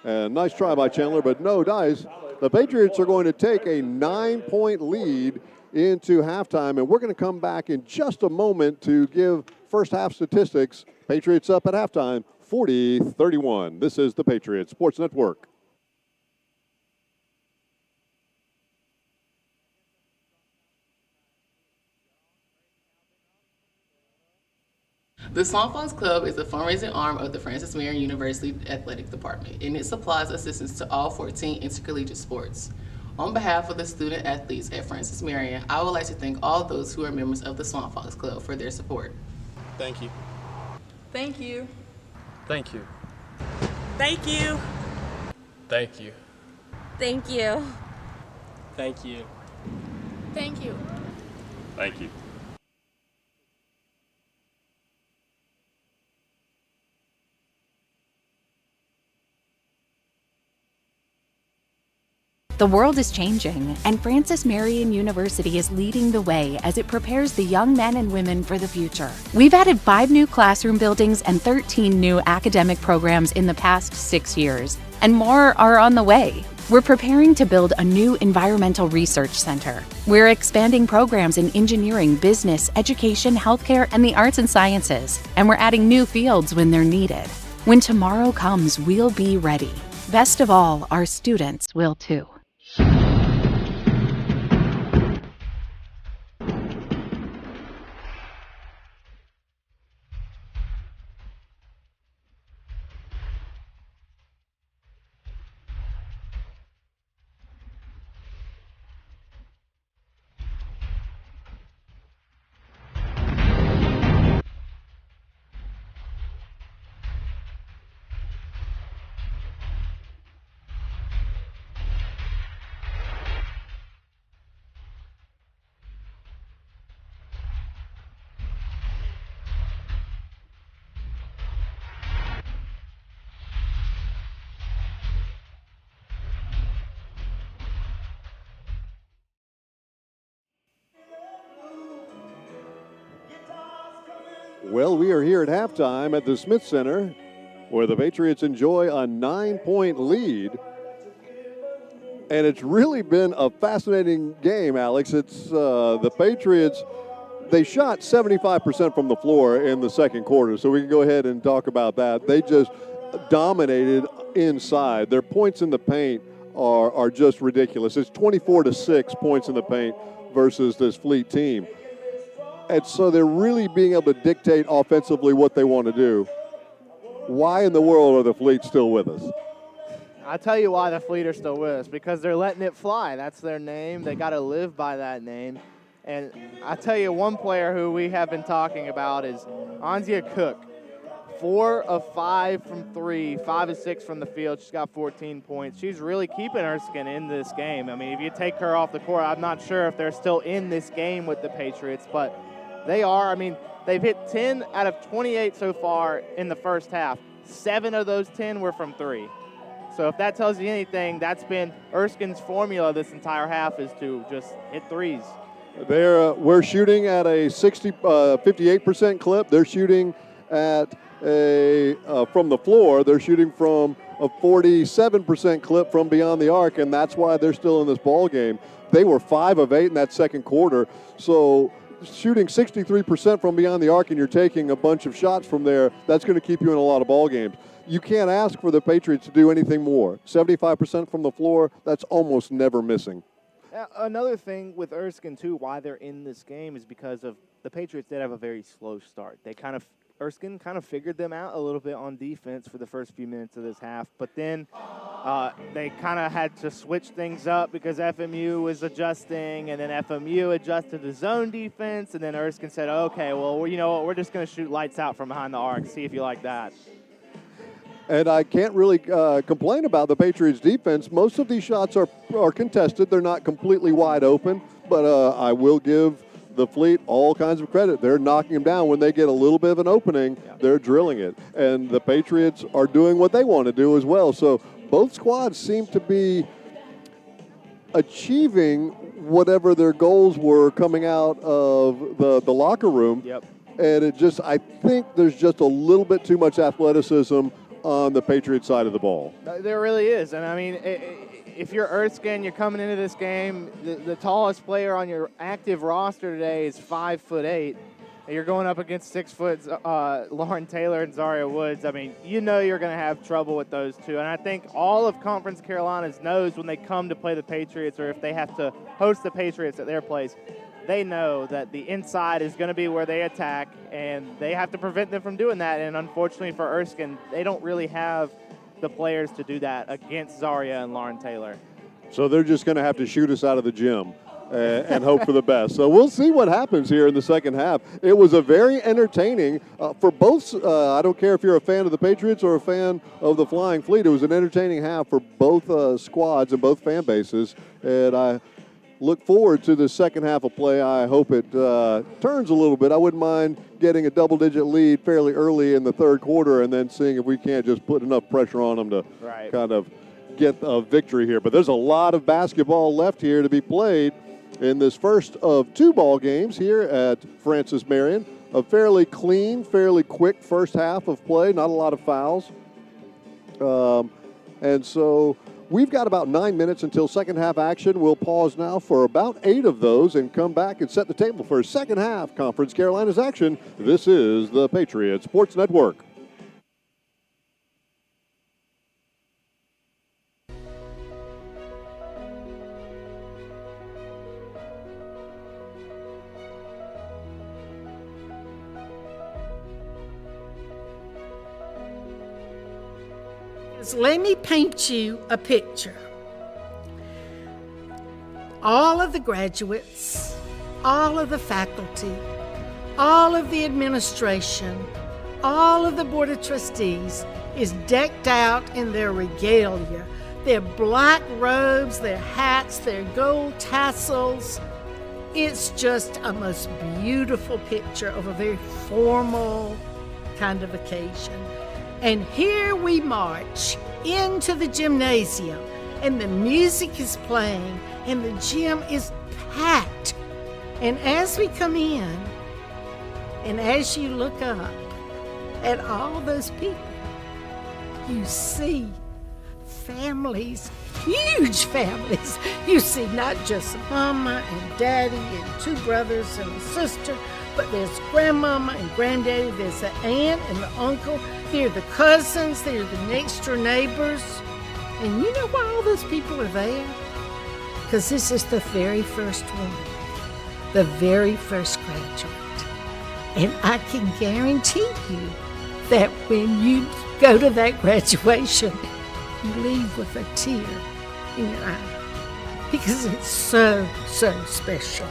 And nice try by Chandler, but no dice. The Patriots are going to take a 9-point lead into halftime, and we're going to come back in just a moment to give first half statistics. Patriots up at halftime, 40-31. This is the Patriots Sports Network. The Swamp Fox Club is the fundraising arm of the Francis Marion University Athletic Department, and it supplies assistance to all 14 intercollegiate sports. On behalf of the student athletes at Francis Marion, I would like to thank all those who are members of the Swamp Fox Club for their support. Thank you. Thank you. Thank you. Thank you. Thank you. Thank you. Thank you. Thank you. Thank you. The world is changing, and Francis Marion University is leading the way as it prepares the young men and women for the future. We've added 5 new classroom buildings and 13 new academic programs in the past 6 years, and more are on the way. We're preparing to build a new environmental research center. We're expanding programs in engineering, business, education, healthcare, and the arts and sciences, and we're adding new fields when they're needed. When tomorrow comes, we'll be ready. Best of all, our students will too. Well, we are here at halftime at the Smith Center, where the Patriots enjoy a 9-point lead. And it's really been a fascinating game, Alex. It's the Patriots, they shot 75% from the floor in the second quarter, so we can go ahead and talk about that. They just dominated inside. Their points in the paint are just ridiculous. It's 24-6 points in the paint versus this Fleet team. And so they're really being able to dictate offensively what they want to do. why in the world are the Fleet still with us? I'll tell you why the Fleet are still with us, because they're letting it fly. That's their name. They got to live by that name. And I tell you, one player who we have been talking about is Anzia Cook. 4 of 5 from 3, 5 of 6 from the field. She's got 14 points. She's really keeping Erskine in this game. I mean, if you take her off the court, I'm not sure if they're still in this game with the Patriots, but they are. I mean, they've hit 10 out of 28 so far in the first half. 7 of those 10 were from 3. So if that tells you anything, that's been Erskine's formula this entire half, is to just hit threes. We're shooting at a 58% clip. They're shooting at from the floor. They're shooting from a 47% clip from beyond the arc, and that's why they're still in this ball game. They were 5 of 8 in that second quarter. So shooting 63% from beyond the arc and you're taking a bunch of shots from there, that's going to keep you in a lot of ball games. You can't ask for the Patriots to do anything more. 75% from the floor, that's almost never missing. Another thing with Erskine, too, why they're in this game is because of the Patriots did have a very slow start. Erskine kind of figured them out a little bit on defense for the first few minutes of this half, but then they kind of had to switch things up because FMU was adjusting, and then FMU adjusted the zone defense, and then Erskine said, okay, well, you know what, we're just going to shoot lights out from behind the arc, see if you like that. And I can't really complain about the Patriots' defense. Most of these shots are contested. They're not completely wide open, but I will give the Fleet all kinds of credit. They're knocking them down. When they get a little bit of an opening, they're drilling it. And the Patriots are doing what they want to do as well. So both squads seem to be achieving whatever their goals were coming out of the locker room. Yep. And I think there's just a little bit too much athleticism on the Patriots side of the ball. There really is. And I mean, if you're Erskine, you're coming into this game, the tallest player on your active roster today is 5'8", and you're going up against 6 foot Lauren Taylor and Zaria Woods. I mean, you know you're going to have trouble with those two. And I think all of Conference Carolinas knows when they come to play the Patriots, or if they have to host the Patriots at their place, they know that the inside is going to be where they attack, and they have to prevent them from doing that. And unfortunately for Erskine, they don't really have the players to do that against Zaria and Lauren Taylor. So they're just going to have to shoot us out of the gym and hope for the best. So we'll see what happens here in the second half. It was a very entertaining for both. I don't care if you're a fan of the Patriots or a fan of the Flying Fleet. It was an entertaining half for both squads and both fan bases. And I look forward to the second half of play. I hope it turns a little bit. I wouldn't mind getting a double-digit lead fairly early in the third quarter and then seeing if we can't just put enough pressure on them to kind of get a victory here. But there's a lot of basketball left here to be played in this first of 2 ball games here at Francis Marion. A fairly clean, fairly quick first half of play, not a lot of fouls. And so we've got about 9 minutes until second half action. We'll pause now for about 8 of those and come back and set the table for second half Conference Carolinas action. This is the Patriots Sports Network. Let me paint you a picture. All of the graduates, all of the faculty, all of the administration, all of the Board of Trustees is decked out in their regalia. Their black robes, their hats, their gold tassels. It's just a most beautiful picture of a very formal kind of occasion. And here we march into the gymnasium, and the music is playing, and the gym is packed. And as we come in, and as you look up at all those people, you see families, huge families. You see not just mama and daddy and 2 brothers and a sister, but there's grandmama and granddaddy, there's the aunt and the uncle, they're the cousins, they're the next door neighbors. And you know why all those people are there? Because this is the very first one, the very first graduate. And I can guarantee you that when you go to that graduation and leave with a tear in your eye, because it's so, so special.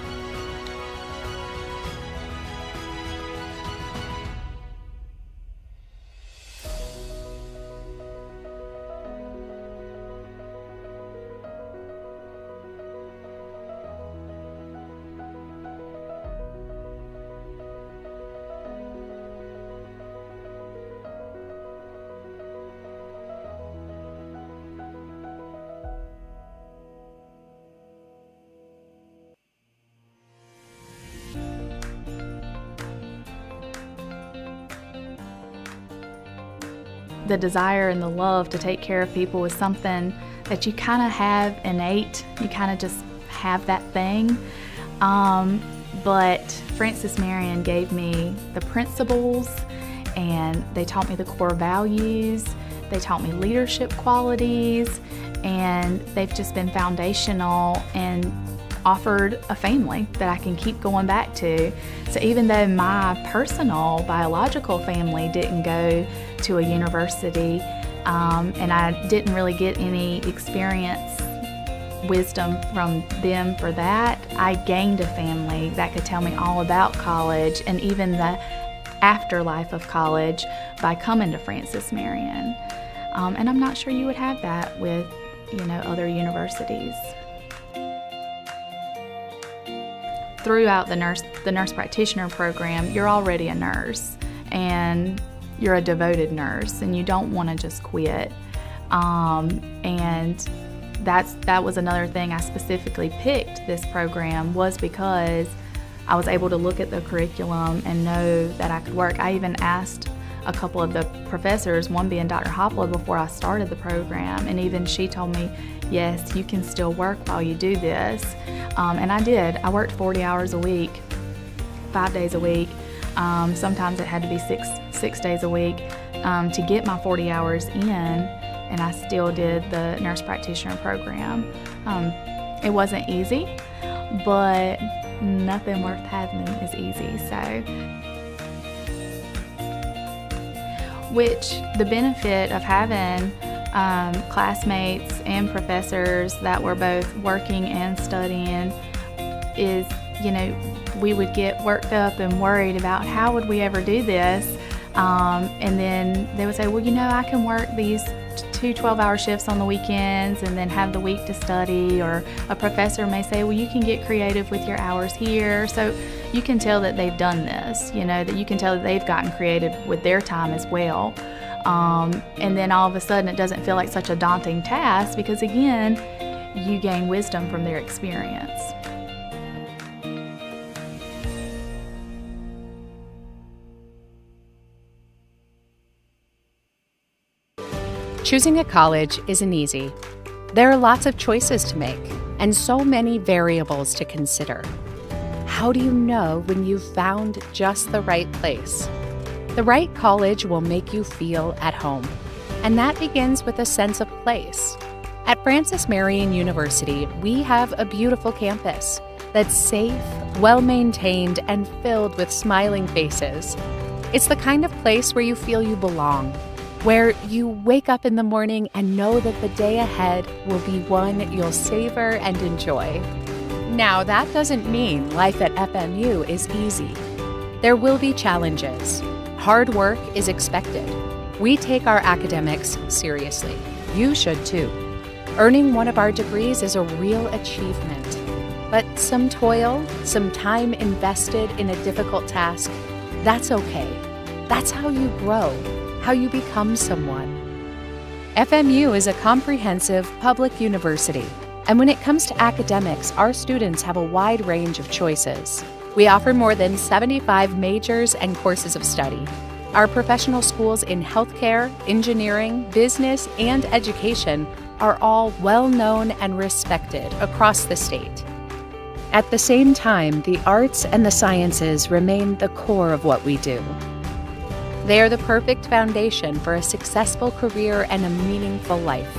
The desire and the love to take care of people is something that you kind of have innate. You kind of just have that thing. But Frances Marion gave me the principles, and they taught me the core values. They taught me leadership qualities, and they've just been foundational and offered a family that I can keep going back to. So even though my personal biological family didn't go to a university, and I didn't really get any experience, wisdom from them for that, I gained a family that could tell me all about college and even the afterlife of college by coming to Frances Marion. And I'm not sure you would have that with, other universities. Throughout the nurse practitioner program, you're already a nurse, and you're a devoted nurse, and you don't want to just quit. And that was another thing I specifically picked this program, was because I was able to look at the curriculum and know that I could work. I even asked a couple of the professors, one being Dr. Hopla, before I started the program, and even she told me, yes, you can still work while you do this. And I did. I worked 40 hours a week, 5 days a week. Sometimes it had to be six days a week to get my 40 hours in, and I still did the nurse practitioner program. It wasn't easy, but nothing worth having is easy. Which the benefit of having classmates and professors that were both working and studying is, we would get worked up and worried about how would we ever do this. And then they would say, well, I can work these 2 12-hour shifts on the weekends and then have the week to study. Or a professor may say, well, you can get creative with your hours here. So you can tell that they've done this, that you can tell that they've gotten creative with their time as well. And then all of a sudden it doesn't feel like such a daunting task, because again, you gain wisdom from their experience. Choosing a college isn't easy. There are lots of choices to make and so many variables to consider. How do you know when you've found just the right place? The right college will make you feel at home, and that begins with a sense of place. At Frances Marion University, we have a beautiful campus that's safe, well-maintained, and filled with smiling faces. It's the kind of place where you feel you belong, where you wake up in the morning and know that the day ahead will be one you'll savor and enjoy. Now, that doesn't mean life at FMU is easy. There will be challenges. Hard work is expected. We take our academics seriously. You should too. Earning one of our degrees is a real achievement. But some toil, some time invested in a difficult task, that's okay. That's how you grow, how you become someone. FMU is a comprehensive public university, and when it comes to academics, our students have a wide range of choices. We offer more than 75 majors and courses of study. Our professional schools in healthcare, engineering, business, and education are all well-known and respected across the state. At the same time, the arts and the sciences remain the core of what we do. They are the perfect foundation for a successful career and a meaningful life.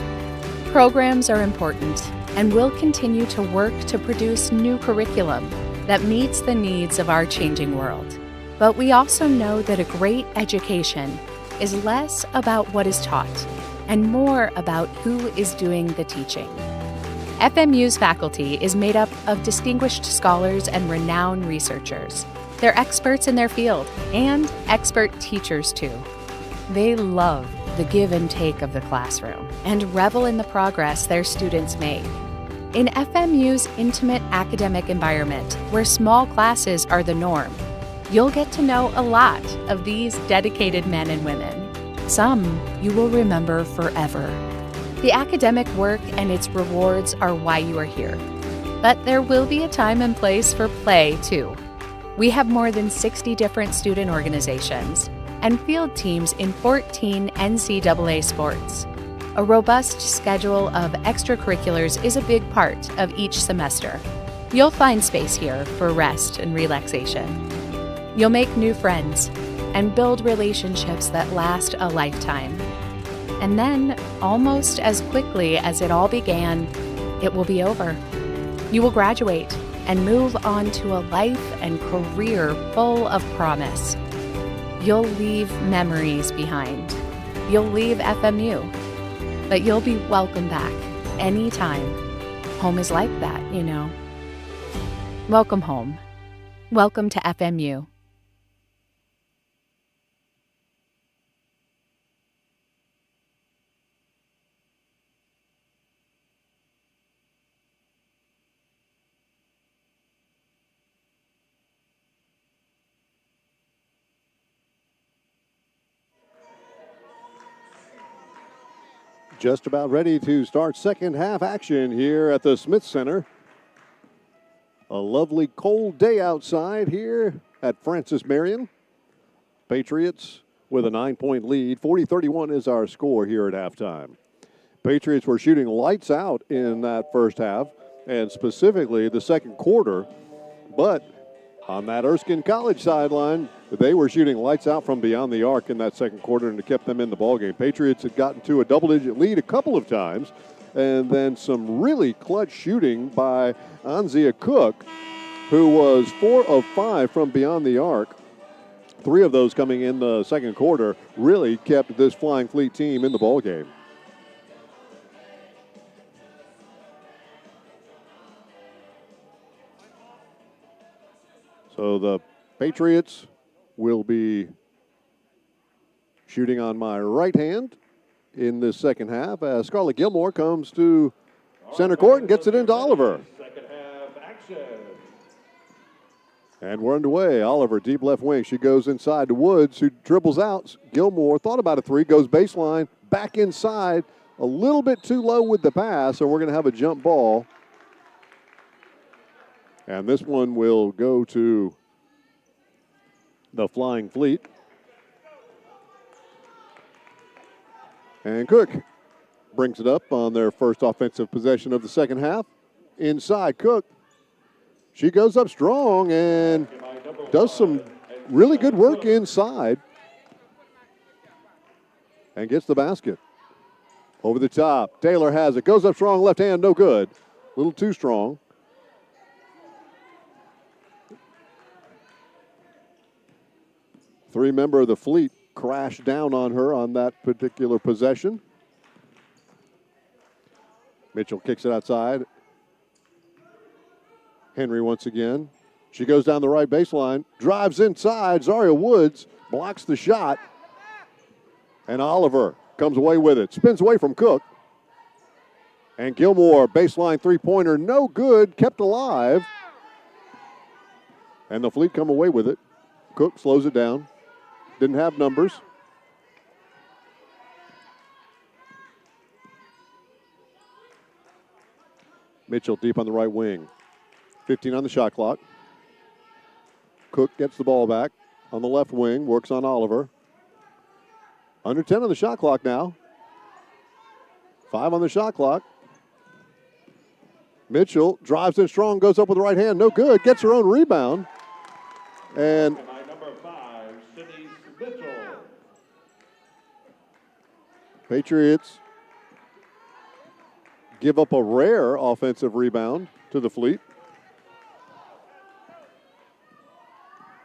Programs are important, and we'll continue to work to produce new curriculum that meets the needs of our changing world. But we also know that a great education is less about what is taught and more about who is doing the teaching. FMU's faculty is made up of distinguished scholars and renowned researchers. They're experts in their field and expert teachers too. They love the give and take of the classroom and revel in the progress their students make. In FMU's intimate academic environment, where small classes are the norm, you'll get to know a lot of these dedicated men and women. Some you will remember forever. The academic work and its rewards are why you are here. But there will be a time and place for play, too. We have more than 60 different student organizations and field teams in 14 NCAA sports. A robust schedule of extracurriculars is a big part of each semester. You'll find space here for rest and relaxation. You'll make new friends and build relationships that last a lifetime. And then, almost as quickly as it all began, it will be over. You will graduate and move on to a life and career full of promise. You'll leave memories behind. You'll leave FMU, but you'll be welcome back anytime. Home is like that, you know. Welcome home. Welcome to FMU. Just about ready to start second half action here at the Smith Center. A lovely cold day outside here at Francis Marion. Patriots with a 9-point lead. 40-31 is our score here at halftime. Patriots were shooting lights out in that first half, and specifically the second quarter. But on that Erskine College sideline, they were shooting lights out from beyond the arc in that second quarter, and it kept them in the ballgame. Patriots had gotten to a double-digit lead a couple of times, and then some really clutch shooting by Anzia Cook, who was 4 of 5 from beyond the arc. 3 of those coming in the second quarter really kept this Flying Fleet team in the ballgame. So the Patriots will be shooting on my right hand in this second half as Scarlett Gilmore comes to center court and gets it into Oliver. Second half action. And we're underway. Oliver, deep left wing. She goes inside to Woods, who dribbles out. Gilmore thought about a 3, goes baseline, back inside, a little bit too low with the pass, so we're going to have a jump ball. And this one will go to the Flying Fleet. And Cook brings it up on their first offensive possession of the second half. Inside Cook. She goes up strong and does some really good work inside. And gets the basket. Over the top. Taylor has it. Goes up strong, left hand, no good. A little too strong. Three-member of the Fleet crashed down on her on that particular possession. Mitchell kicks it outside. Henry once again. She goes down the right baseline, drives inside. Zaria Woods blocks the shot. And Oliver comes away with it. Spins away from Cook. And Gilmore, baseline three-pointer, no good, kept alive. And the Fleet come away with it. Cook slows it down. Didn't have numbers. Mitchell deep on the right wing. 15 on the shot clock. Cook gets the ball back on the left wing, works on Oliver. Under 10 on the shot clock now. 5 on the shot clock. Mitchell drives in strong, goes up with the right hand, no good, gets her own rebound. And Patriots give up a rare offensive rebound to the Fleet.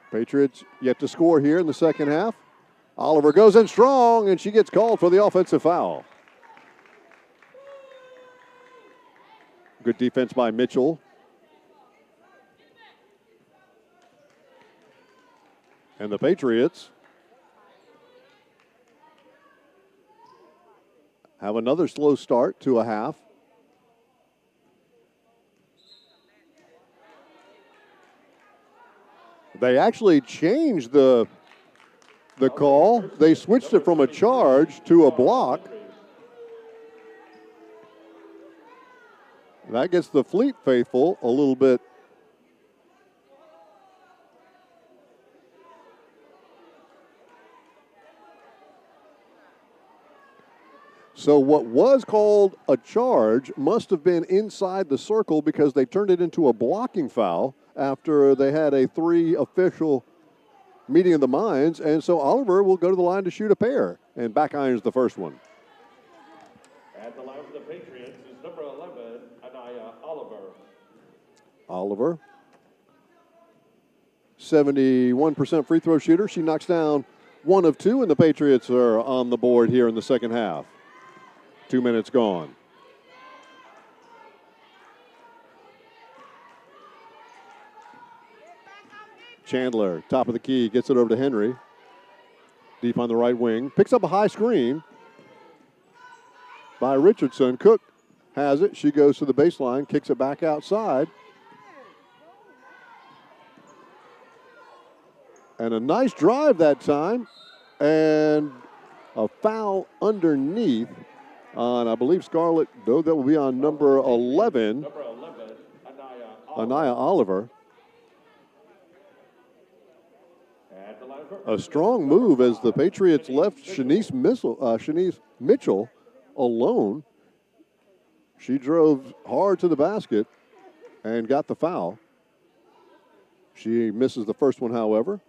Patriots yet to score here in the second half. Oliver goes in strong, and she gets called for the offensive foul. Good defense by Mitchell. And the Patriots have another slow start to a half. They actually changed the call. They switched it from a charge to a block. That gets the Fleet faithful a little bit. So what was called a charge must have been inside the circle because they turned it into a blocking foul after they had a 3 official meeting of the minds. And so Oliver will go to the line to shoot a pair and back irons the first one. At the line for the Patriots is number 11, Anaya Oliver. Oliver, 71% free throw shooter. She knocks down 1 of 2, and the Patriots are on the board here in the second half. 2 minutes gone. Chandler, top of the key, gets it over to Henry. Deep on the right wing. Picks up a high screen by Richardson. Cook has it. She goes to the baseline, kicks it back outside. And a nice drive that time. And a foul underneath on, I believe, Scarlett, though that will be on number 11. Number 11, Anaya Oliver. A strong move as the Patriots left Shanice Mitchell alone. She drove hard to the basket and got the foul. She misses the first one, however.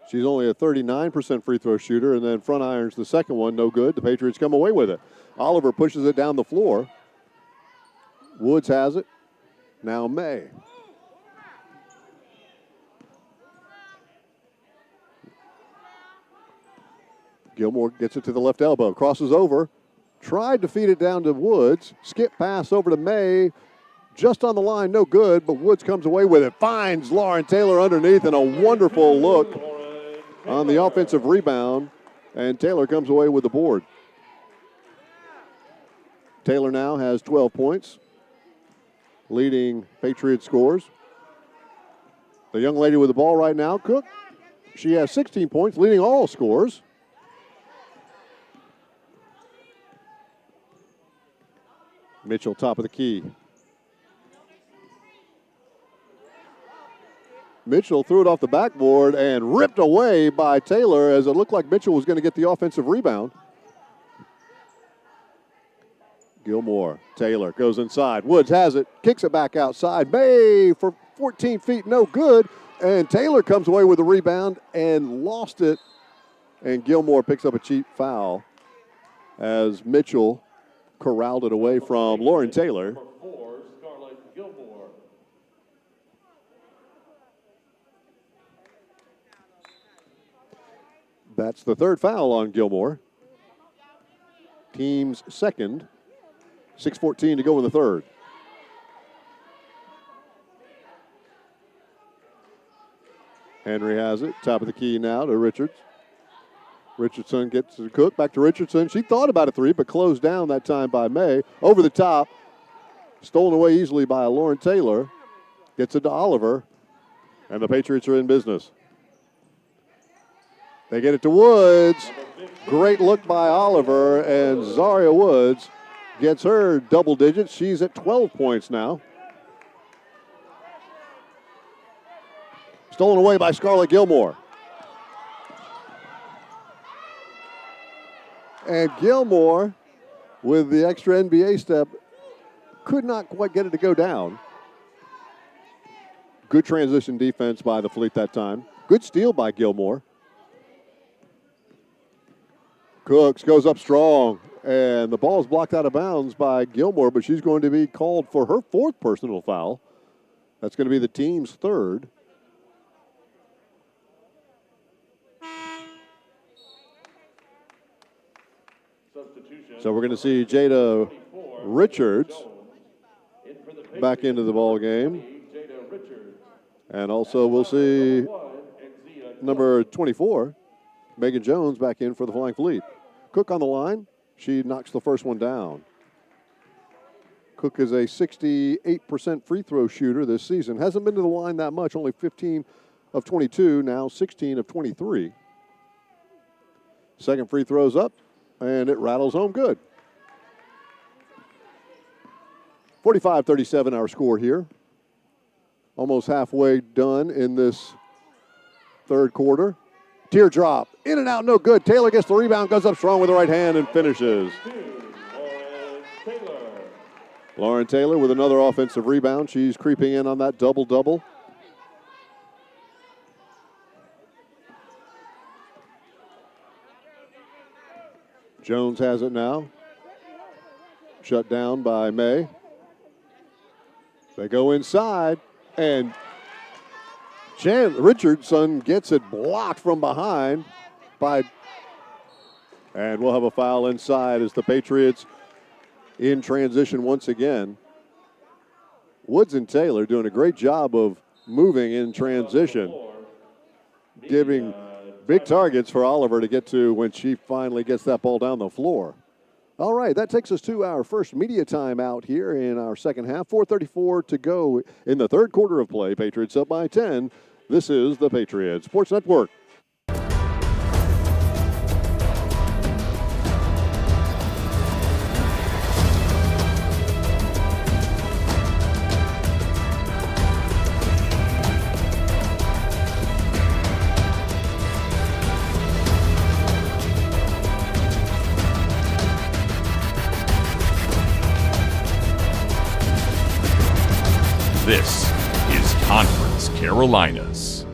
She's only a 39% free throw shooter, and then front irons the second one, no good. The Patriots come away with it. Oliver pushes it down the floor. Woods has it. Now May. Gilmore gets it to the left elbow, crosses over, tried to feed it down to Woods. Skip pass over to May. Just on the line, no good, but Woods comes away with it. Finds Lauren Taylor underneath, and a wonderful look on the offensive rebound, and Taylor comes away with the board. Taylor now has 12 points, leading Patriot scores. The young lady with the ball right now, Cook, she has 16 points, leading all scores. Mitchell, top of the key. Mitchell threw it off the backboard and ripped away by Taylor as it looked like Mitchell was going to get the offensive rebound. Gilmore, Taylor goes inside. Woods has it, kicks it back outside. May for 14 feet, no good. And Taylor comes away with the rebound and lost it. And Gilmore picks up a cheap foul as Mitchell corralled it away from Lauren Taylor. Number 4, Scarlett Gilmore. That's the third foul on Gilmore. Team's second. 6:14 to go in the third. Henry has it. Top of the key now to Richards. Richardson gets to Cook. Back to Richardson. She thought about a three, but closed down that time by May. Over the top. Stolen away easily by Lauren Taylor. Gets it to Oliver. And the Patriots are in business. They get it to Woods. Great look by Oliver. And Zaria Woods gets her double digits. She's at 12 points now. Stolen away by Scarlett Gilmore. And Gilmore, with the extra NBA step, could not quite get it to go down. Good transition defense by the Fleet that time. Good steal by Gilmore. Cooks goes up strong, and the ball is blocked out of bounds by Gilmore, but she's going to be called for her fourth personal foul. That's going to be the team's third. So we're going to see Jada Richards back into the ball game. And also we'll see number 24, Megan Jones, back in for the Flying Fleet. Cook on the line. She knocks the first one down. Cook is a 68% free throw shooter this season. Hasn't been to the line that much, only 15 of 22, now 16 of 23. Second free throw's up, and it rattles home good. 45-37 our score here. Almost halfway done in this third quarter. Teardrop, in and out, no good. Taylor gets the rebound, goes up strong with the right hand and finishes. Lauren Taylor with another offensive rebound. She's creeping in on that double-double. Jones has it now. Shut down by May. They go inside, and Richardson gets it blocked from behind by, and we'll have a foul inside as the Patriots in transition once again. Woods and Taylor doing a great job of moving in transition, giving big targets for Oliver to get to when she finally gets that ball down the floor. All right, that takes us to our first media timeout here in our second half. 4:34 to go in the third quarter of play. Patriots up by 10. This is the Patriots Sports Network. This is Conference Carolinas.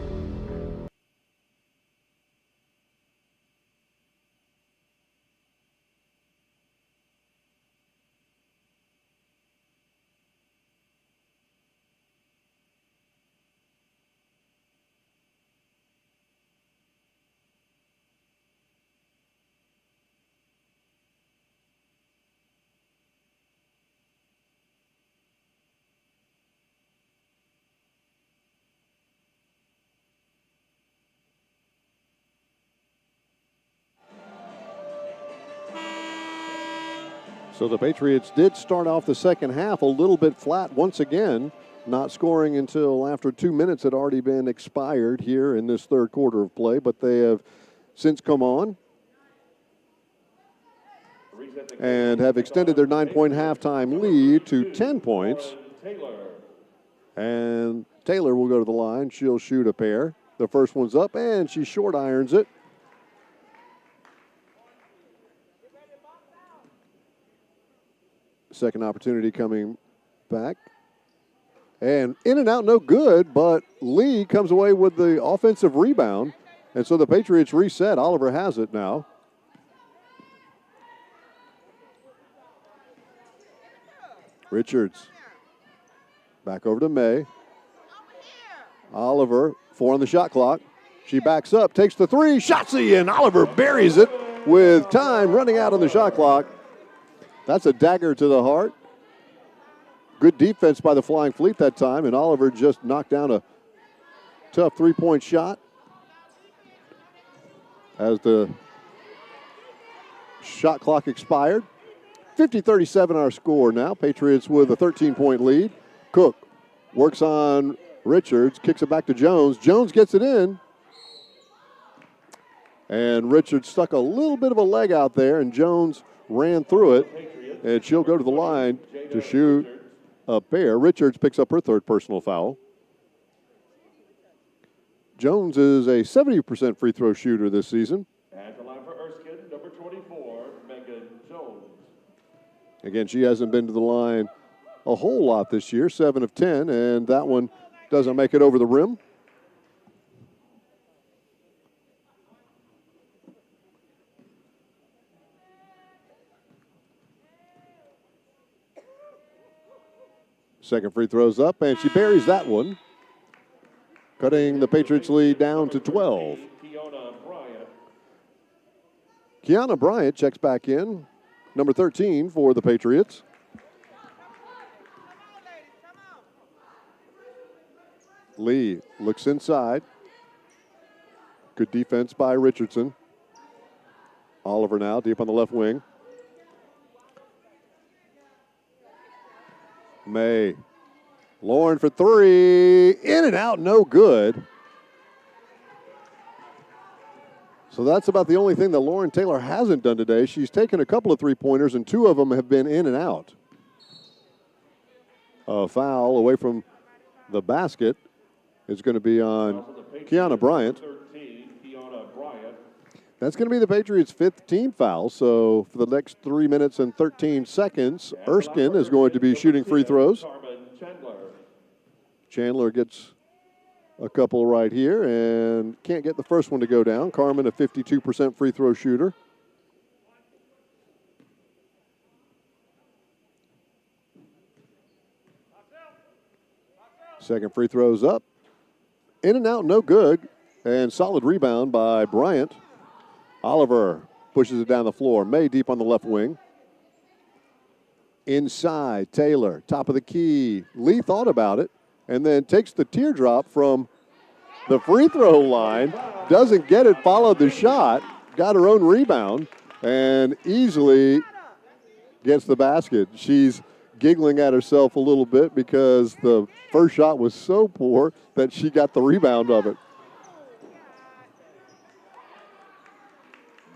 So the Patriots did start off the second half a little bit flat once again, not scoring until after 2 minutes had already been expired here in this third quarter of play, but they have since come on and have extended their 9-point halftime lead to 10 points. And Taylor will go to the line. She'll shoot a pair. The first one's up, and she short irons it. Second opportunity coming back. And in and out, no good, but Lee comes away with the offensive rebound. And so the Patriots reset. Oliver has it now. Richards. Back over to May. Oliver, 4 on the shot clock. She backs up, takes the three, Shotzi, and Oliver buries it with time running out on the shot clock. That's a dagger to the heart. Good defense by the Flying Fleet that time, and Oliver just knocked down a tough three-point shot as the shot clock expired. 50-37 our score now. Patriots with a 13-point lead. Cook works on Richards, kicks it back to Jones. Jones gets it in. And Richards stuck a little bit of a leg out there, and Jones ran through it. And she'll go to the line to shoot a pair. Richards picks up her third personal foul. Jones is a 70% free throw shooter this season. At the line for Erskine, number 24, Megan Jones. Again, she hasn't been to the line a whole lot this year, 7 of 10, and that one doesn't make it over the rim. Second free throw's up, and she buries that one, cutting the Patriots' lead down to 12. Kiana Bryant checks back in number 13 for the Patriots. Lee looks inside. Good defense by Richardson. Oliver now deep on the left wing. May. Lauren for three. In and out, no good. So that's about the only thing that Lauren Taylor hasn't done today. She's taken a couple of three-pointers, and two of them have been in and out. A foul away from the basket is going to be on Kiana Bryant. That's going to be the Patriots' 5th team foul. So for the next 3 minutes and 13 seconds, Erskine is going to be shooting free throws. Chandler gets a couple right here and can't get the first one to go down. Carmen, a 52% free throw shooter. Second free throw's up. In and out, no good. And solid rebound by Bryant. Oliver pushes it down the floor. May deep on the left wing. Inside, Taylor, top of the key. Lee thought about it and then takes the teardrop from the free throw line. Doesn't get it, followed the shot. Got her own rebound and easily gets the basket. She's giggling at herself a little bit because the first shot was so poor that she got the rebound of it.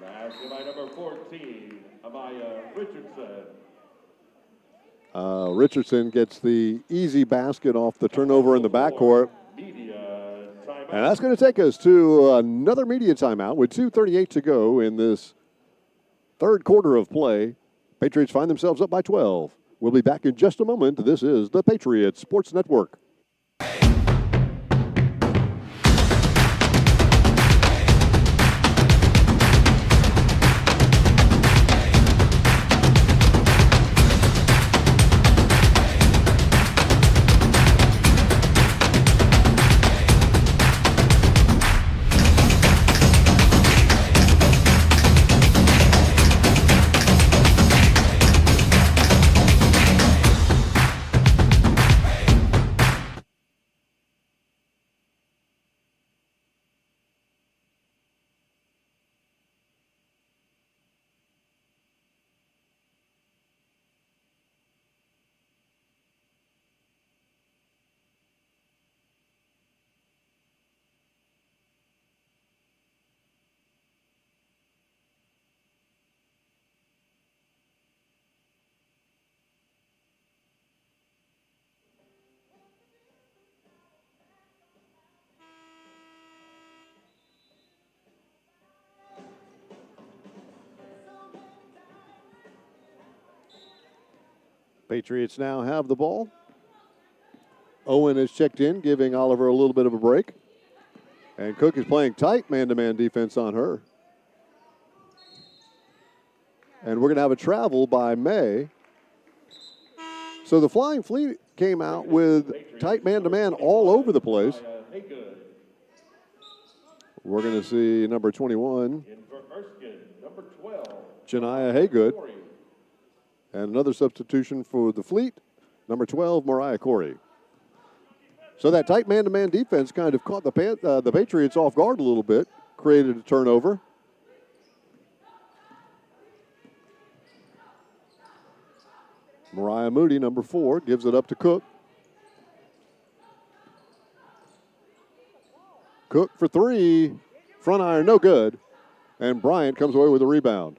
Basket by number 14, Amaya Richardson. Richardson gets the easy basket off the turnover in the backcourt. And that's going to take us to another media timeout with 2:38 to go in this third quarter of play. Patriots find themselves up by 12. We'll be back in just a moment. This is the Patriots Sports Network. Patriots now have the ball. Owen is checked in, giving Oliver a little bit of a break. And Cook is playing tight man-to-man defense on her. And we're going to have a travel by May. So the Flying Fleet came out with tight man-to-man all over the place. We're going to see number 21, Janiah Haygood. And another substitution for the Fleet, number 12, Mariah Corey. So that tight man-to-man defense kind of caught the Patriots off guard a little bit, created a turnover. Mariah Moody, number 4, gives it up to Cook. Cook for 3, front iron, no good. And Bryant comes away with a rebound.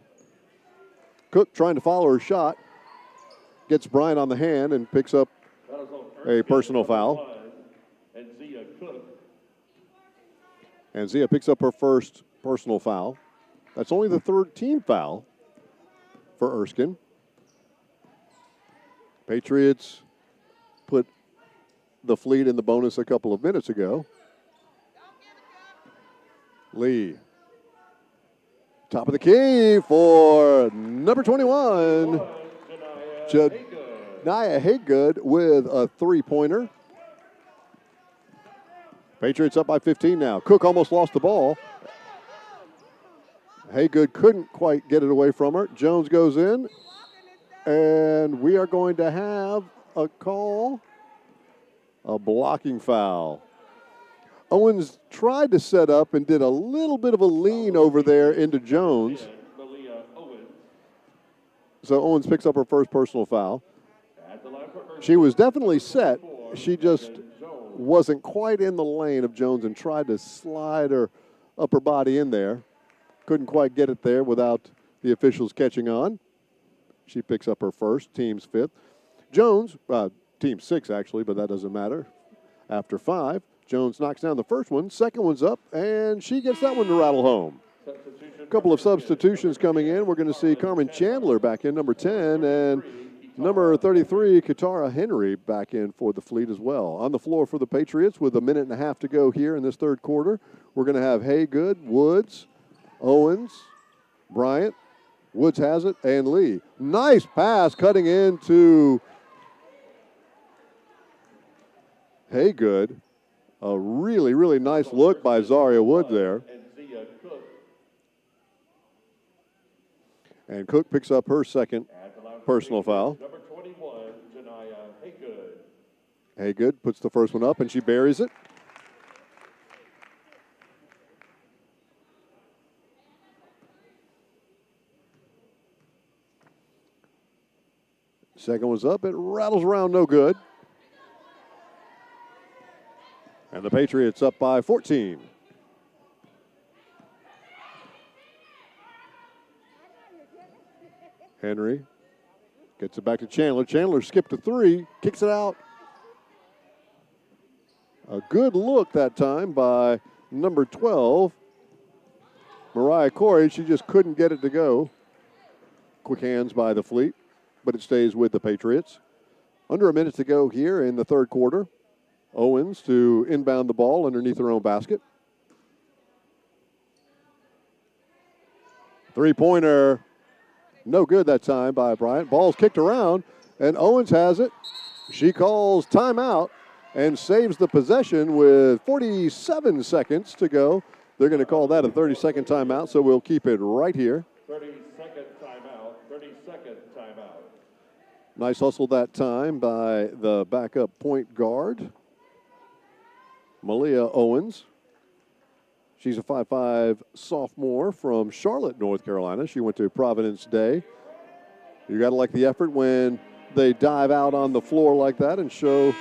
Cook trying to follow her shot, gets Bryant on the hand and picks up a personal foul. And Zia picks up her first personal foul. That's only the third team foul for Erskine. Patriots put the Fleet in the bonus a couple of minutes ago. Lee. Top of the key for number 21, Janiah Haygood with a three-pointer. Patriots up by 15 now. Cook almost lost the ball. Haygood couldn't quite get it away from her. Jones goes in, and we are going to have a call, a blocking foul. Owens tried to set up and did a little bit of a lean over there into Jones. So Owens picks up her first personal foul. She was definitely set. She just wasn't quite in the lane of Jones and tried to slide her upper body in there. Couldn't quite get it there without the officials catching on. She picks up her first, team's fifth. Jones, team six actually, but that doesn't matter. After 5, Jones knocks down the first one. Second one's up, and she gets that one to rattle home. A couple of substitutions coming in. We're going to see Carmen Chandler back in, number 10, and number 33, Katara Henry, back in for the Fleet as well. On the floor for the Patriots with a minute and a half to go here in this third quarter. We're going to have Haygood, Woods, Owens, Bryant, Woods has it, and Lee. Nice pass cutting into Haygood. A really, really nice look by Zaria Wood there. And Cook picks up her second personal foul. Number 21, Janiyah Haygood. Haygood puts the first one up, and she buries it. Second one's up. It rattles around, no good. And the Patriots up by 14. Henry gets it back to Chandler. Chandler skipped to 3, kicks it out. A good look that time by number 12, Mariah Corey. She just couldn't get it to go. Quick hands by the Fleet, but it stays with the Patriots. Under a minute to go here in the third quarter. Owens to inbound the ball underneath her own basket. Three-pointer, no good that time by Bryant. Ball's kicked around, and Owens has it. She calls timeout and saves the possession with 47 seconds to go. They're going to call that a 30-second timeout, so we'll keep it right here. 30-second timeout, 30-second timeout. Nice hustle that time by the backup point guard, Malia Owens. She's a 5'5" sophomore from Charlotte, North Carolina. She went to Providence Day. You got to like the effort when they dive out on the floor like that and show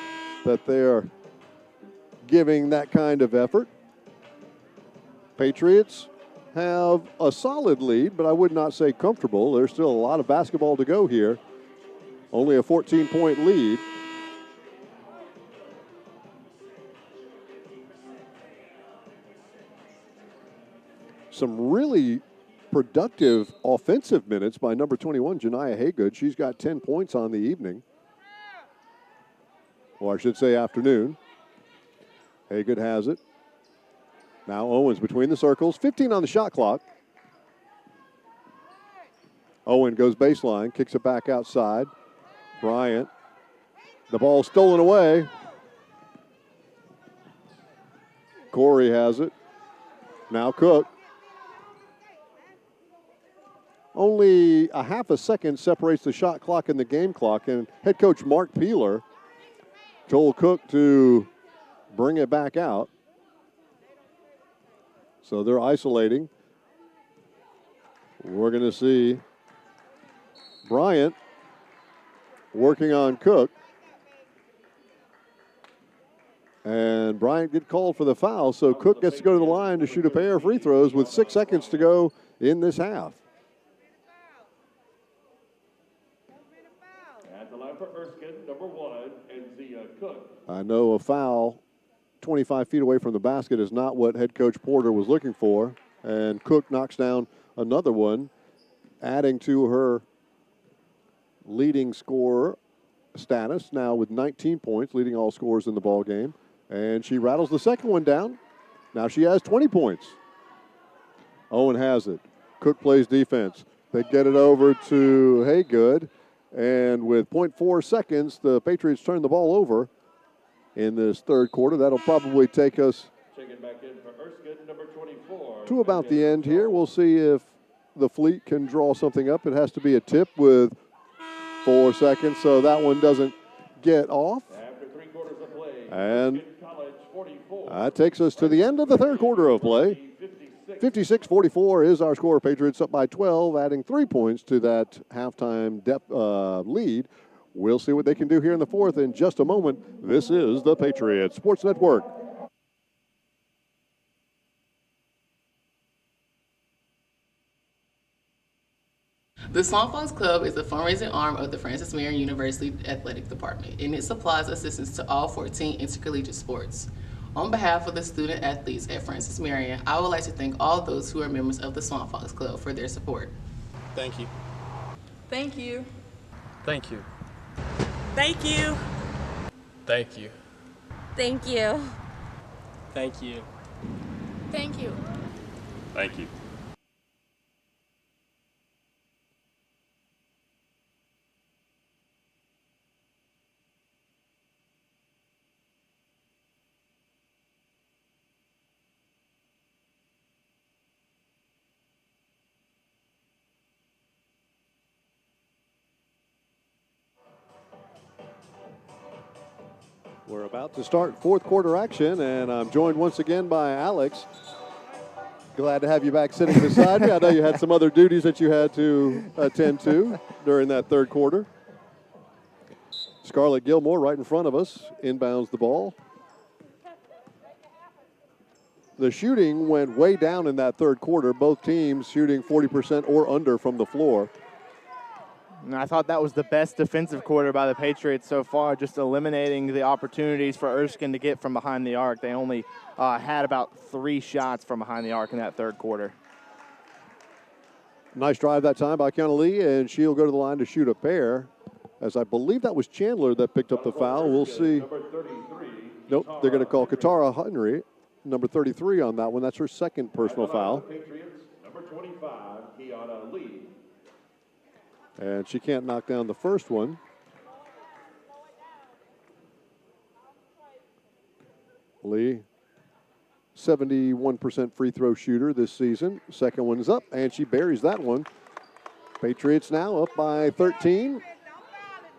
that they're giving that kind of effort. Patriots have a solid lead, but I would not say comfortable. There's still a lot of basketball to go here. Only a 14-point lead. Some really productive offensive minutes by number 21, Janiyah Haygood. She's got 10 points on the evening. Or I should say afternoon. Haygood has it. Now Owens between the circles. 15 on the shot clock. Owen goes baseline, kicks it back outside. Bryant. The ball stolen away. Corey has it. Now Cook. Only a half a second separates the shot clock and the game clock, and head coach Mark Peeler told Cook to bring it back out. So they're isolating. We're going to see Bryant working on Cook. And Bryant get called for the foul, so Cook gets to go to the line to shoot a pair of free throws with 6 seconds to go in this half. At the line for Erskine, number 1, and Zia Cook. I know a foul 25 feet away from the basket is not what head coach Porter was looking for. And Cook knocks down another one, adding to her leading scorer status now with 19 points, leading all scorers in the ball game. And she rattles the second one down. Now she has 20 points. Owen has it. Cook plays defense. They get it over to Haygood. And with 0.4 seconds, the Patriots turn the ball over in this third quarter. That'll probably take us Checking back in for Erskine, number 24. to about the end here. We'll see if the Fleet can draw something up. It has to be a tip with 4 seconds, so that one doesn't get off. After 3 quarters of play, And College 44. that takes us to the end of the third quarter of play. 56-44 is our score. Patriots up by 12, adding 3 points to that halftime lead. We'll see what they can do here in the fourth in just a moment. This is the Patriots Sports Network. The Swamp Fox Club is the fundraising arm of the Francis Marion University Athletic Department, and it supplies assistance to all 14 intercollegiate sports. On behalf of the student athletes at Francis Marion, I would like to thank all those who are members of the Swamp Fox Club for their support. Thank you. Thank you. Thank you. Thank you. Thank you. Thank you. Thank you. Thank you. Thank you. We're about to start fourth quarter action, and I'm joined once again by Alex. Glad to have you back sitting beside me. I know you had some other duties that you had to attend to during that third quarter. Scarlett Gilmore right in front of us, inbounds the ball. The shooting went way down in that third quarter, both teams shooting 40% or under from the floor. And I thought that was the best defensive quarter by the Patriots so far, just eliminating the opportunities for Erskine to get from behind the arc. They only had about 3 shots from behind the arc in that third quarter. Nice drive that time by Kiana Lee, and she'll go to the line to shoot a pair, as I believe that was Chandler that picked up the foul. We'll see. Nope, they're going to call Katara Henry, number 33 on that one. That's her second personal foul. Patriots, number 25, Kiana Lee. And she can't knock down the first one. Lee, 71% free throw shooter this season. Second one is up, and she buries that one. Patriots now up by 13.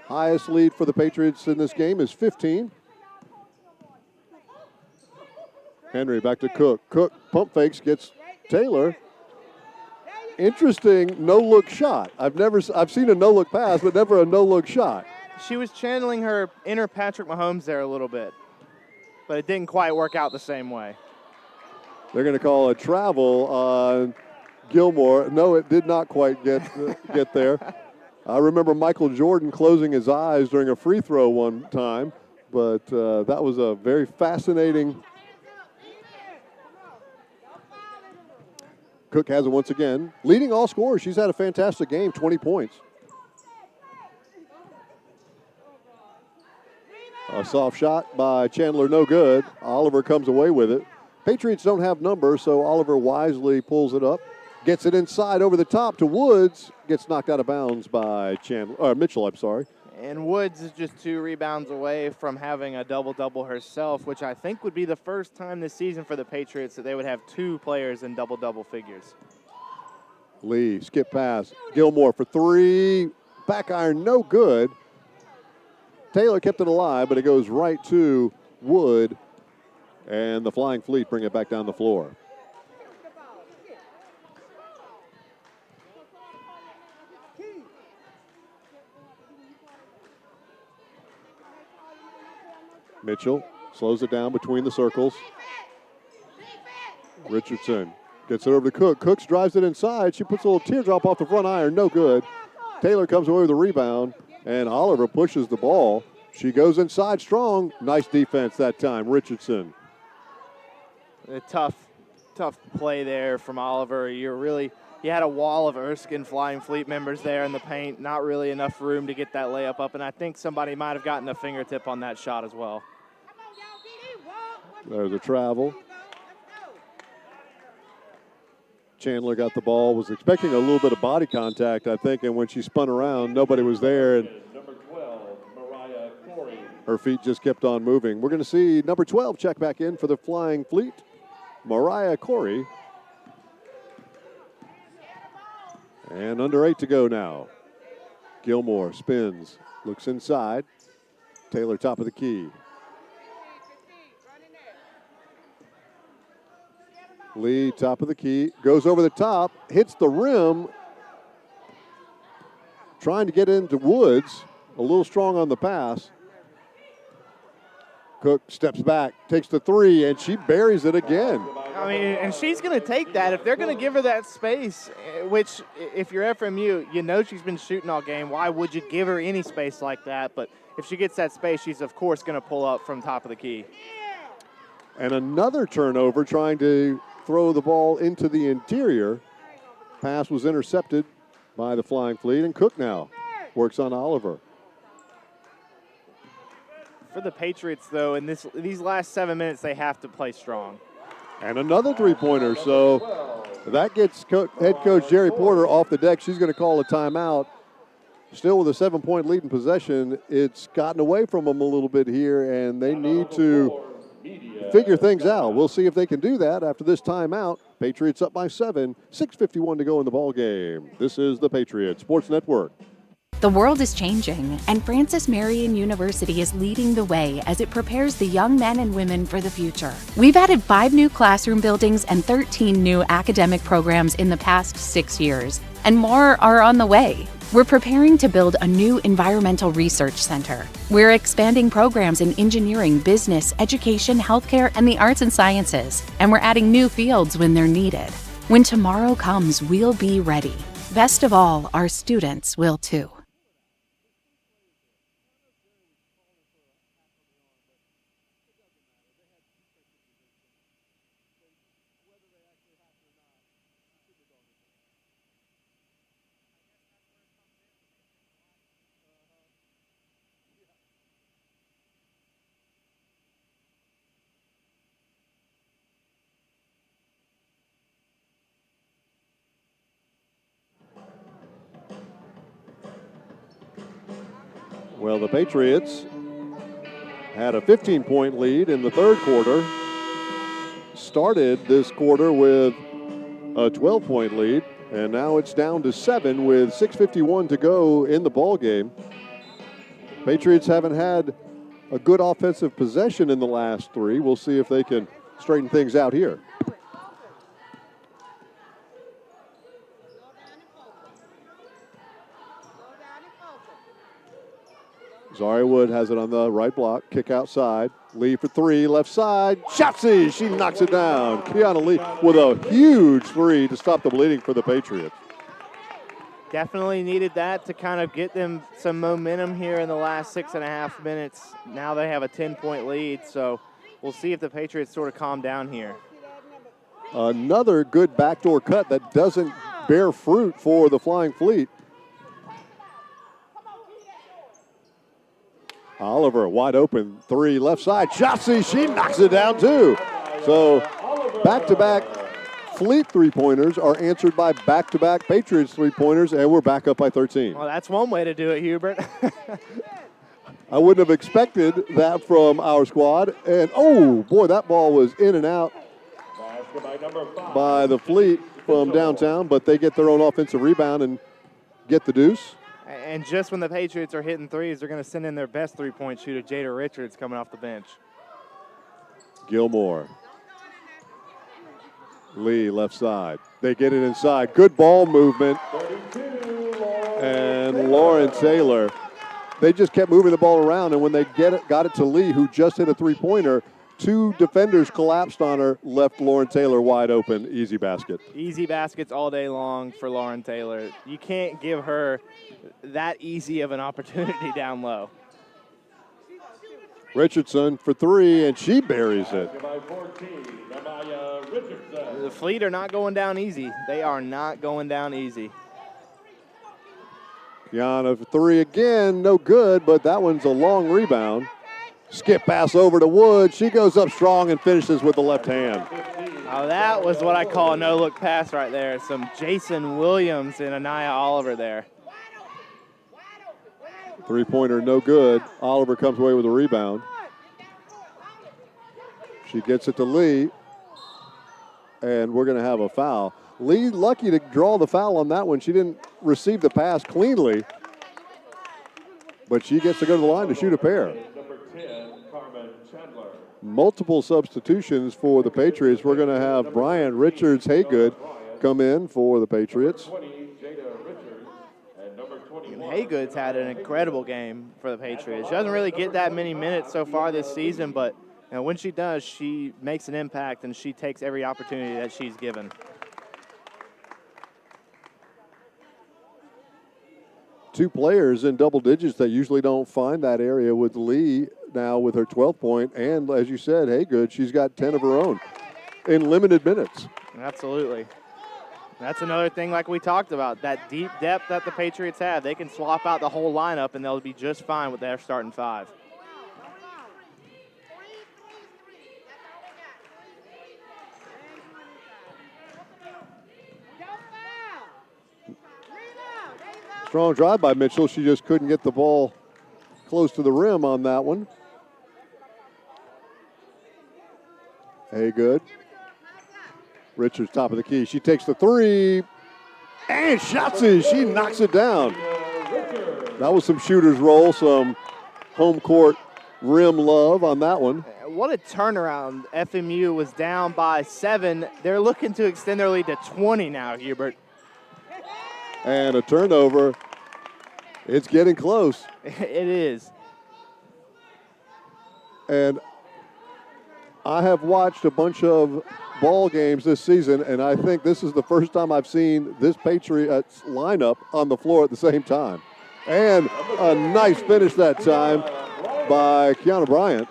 Highest lead for the Patriots in this game is 15. Henry back to Cook. Cook pump fakes, gets Taylor. Interesting no-look shot. I've seen a no-look pass, but never a no-look shot. She was channeling her inner Patrick Mahomes there a little bit, but it didn't quite work out the same way. They're going to call a travel on Gilmore. No, it did not quite get there. I remember Michael Jordan closing his eyes during a free throw one time, but that was a very fascinating. Cook has it once again. Leading all scorers. She's had a fantastic game, 20 points. A soft shot by Chandler, no good. Oliver comes away with it. Patriots don't have numbers, so Oliver wisely pulls it up. Gets it inside over the top to Woods. Gets knocked out of bounds by Mitchell, I'm sorry. And Woods is just 2 rebounds away from having a double-double herself, which I think would be the first time this season for the Patriots that they would have 2 players in double-double figures. Lee, skip pass. Gilmore for 3. Back iron, no good. Taylor kept it alive, but it goes right to Wood. And the Flying Fleet bring it back down the floor. Mitchell slows it down between the circles. Richardson gets it over to Cook. Cooks drives it inside. She puts a little teardrop off the front iron. No good. Taylor comes away with the rebound, and Oliver pushes the ball. She goes inside strong. Nice defense that time. Richardson. A tough play there from Oliver. You had a wall of Erskine Flying Fleet members there in the paint. Not really enough room to get that layup up, and I think somebody might have gotten a fingertip on that shot as well. There's a travel. Chandler got the ball, was expecting a little bit of body contact, I think, and when she spun around, nobody was there, and Number 12, Mariah Corey. her feet just kept on moving. We're going to see number 12 check back in for the Flying Fleet, Mariah Corey. And under 8 to go now. Gilmore spins, looks inside. Taylor top of the key. Lee top of the key, goes over the top, hits the rim. Trying to get into Woods, a little strong on the pass. Cook steps back, takes the three, and she buries it again. I mean, and she's going to take that. If they're going to give her that space, which if you're FMU, you know she's been shooting all game. Why would you give her any space like that? But if she gets that space, she's, of course, going to pull up from top of the key. And another turnover trying to throw the ball into the interior. Pass was intercepted by the Flying Fleet, and Cook now works on Oliver. For the Patriots, though, in these last 7 minutes, they have to play strong. And another three-pointer, so that gets head coach Jerry Porter off the deck. She's going to call a timeout. Still with a 7-point lead in possession, it's gotten away from them a little bit here, and they need to figure things out. We'll see if they can do that after this timeout. Patriots up by 7, 6:51 to go in the ball game. This is the Patriots Sports Network. The world is changing, and Francis Marion University is leading the way as it prepares the young men and women for the future. We've added 5 new classroom buildings and 13 new academic programs in the past 6 years, and more are on the way. We're preparing to build a new environmental research center. We're expanding programs in engineering, business, education, healthcare, and the arts and sciences, and we're adding new fields when they're needed. When tomorrow comes, we'll be ready. Best of all, our students will too. Well, the Patriots had a 15-point lead in the third quarter. Started this quarter with a 12-point lead, and now it's down to 7 with 6:51 to go in the ball game. Patriots haven't had a good offensive possession in the last 3. We'll see if they can straighten things out here. Zari Wood has it on the right block. Kick outside. Lee for 3. Left side. Shotzi. She knocks it down. Kiana Lee with a huge 3 to stop the bleeding for the Patriots. Definitely needed that to kind of get them some momentum here in the last 6.5 minutes. Now they have a 10-point lead, so we'll see if the Patriots sort of calm down here. Another good backdoor cut that doesn't bear fruit for the Flying Fleet. Oliver, wide open, 3, left side. Shotzi, she knocks it down too. So back-to-back Fleet three-pointers are answered by back-to-back Patriots three-pointers, and we're back up by 13. Well, that's one way to do it, Hubert. I wouldn't have expected that from our squad. And, oh, boy, that ball was in and out by the Fleet from downtown, but they get their own offensive rebound and get the deuce. And just when the Patriots are hitting threes, they're going to send in their best three-point shooter, Jada Richards, coming off the bench. Gilmore. Lee, left side. They get it inside. Good ball movement. And Lauren Taylor. They just kept moving the ball around, and when they got it to Lee, who just hit a three-pointer, 2 defenders collapsed on her, left Lauren Taylor wide open. Easy basket. Easy baskets all day long for Lauren Taylor. You can't give her that easy of an opportunity down low. Richardson for 3, and she buries it. The Fleet are not going down easy. They are not going down easy. Yana for 3 again, no good, but that one's a long rebound. Skip pass over to Wood. She goes up strong and finishes with the left hand. Oh, that was what I call a no-look pass right there. Some Jason Williams and Anaya Oliver there. Three-pointer, no good. Oliver comes away with a rebound. She gets it to Lee, and we're going to have a foul. Lee lucky to draw the foul on that one. She didn't receive the pass cleanly, but she gets to go to the line to shoot a pair. Number 10, Carmen Chandler. Multiple substitutions for the Patriots. We're going to have Brian Richards Haygood come in for the Patriots. 20, Jada Richards. And number 21. Haygood's had an incredible game for the Patriots. She doesn't really get that many minutes so far this season, but when she does, she makes an impact and she takes every opportunity that she's given. Two players in double digits that usually don't find that area with Lee now with her 12th point. And as you said, Haygood, she's got 10 of her own in limited minutes. Absolutely. That's another thing like we talked about, that deep depth that the Patriots have. They can swap out the whole lineup and they'll be just fine with their starting five. Strong drive by Mitchell. She just couldn't get the ball close to the rim on that one. Haygood. Richards, top of the key. She takes the three and shots it. She knocks it down. That was some shooter's roll, some home court rim love on that one. What a turnaround. FMU was down by 7. They're looking to extend their lead to 20 now, Hubert. And a turnover. It's getting close. It is. And I have watched a bunch of ball games this season, and I think this is the first time I've seen this Patriots lineup on the floor at the same time. And a nice finish that time by Kiana Bryant.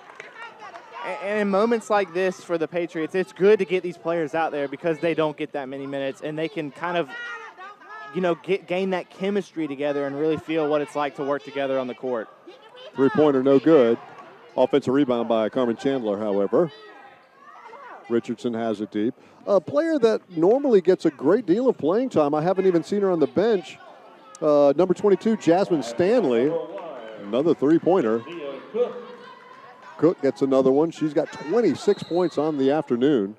And in moments like this for the Patriots, it's good to get these players out there because they don't get that many minutes, and they can kind of, gain that chemistry together and really feel what it's like to work together on the court. Three-pointer no good. Offensive rebound by Carmen Chandler, however. Richardson has it deep. A player that normally gets a great deal of playing time. I haven't even seen her on the bench. Number 22, Jasmine Stanley. Another three-pointer. Cook gets another one. She's got 26 points on the afternoon.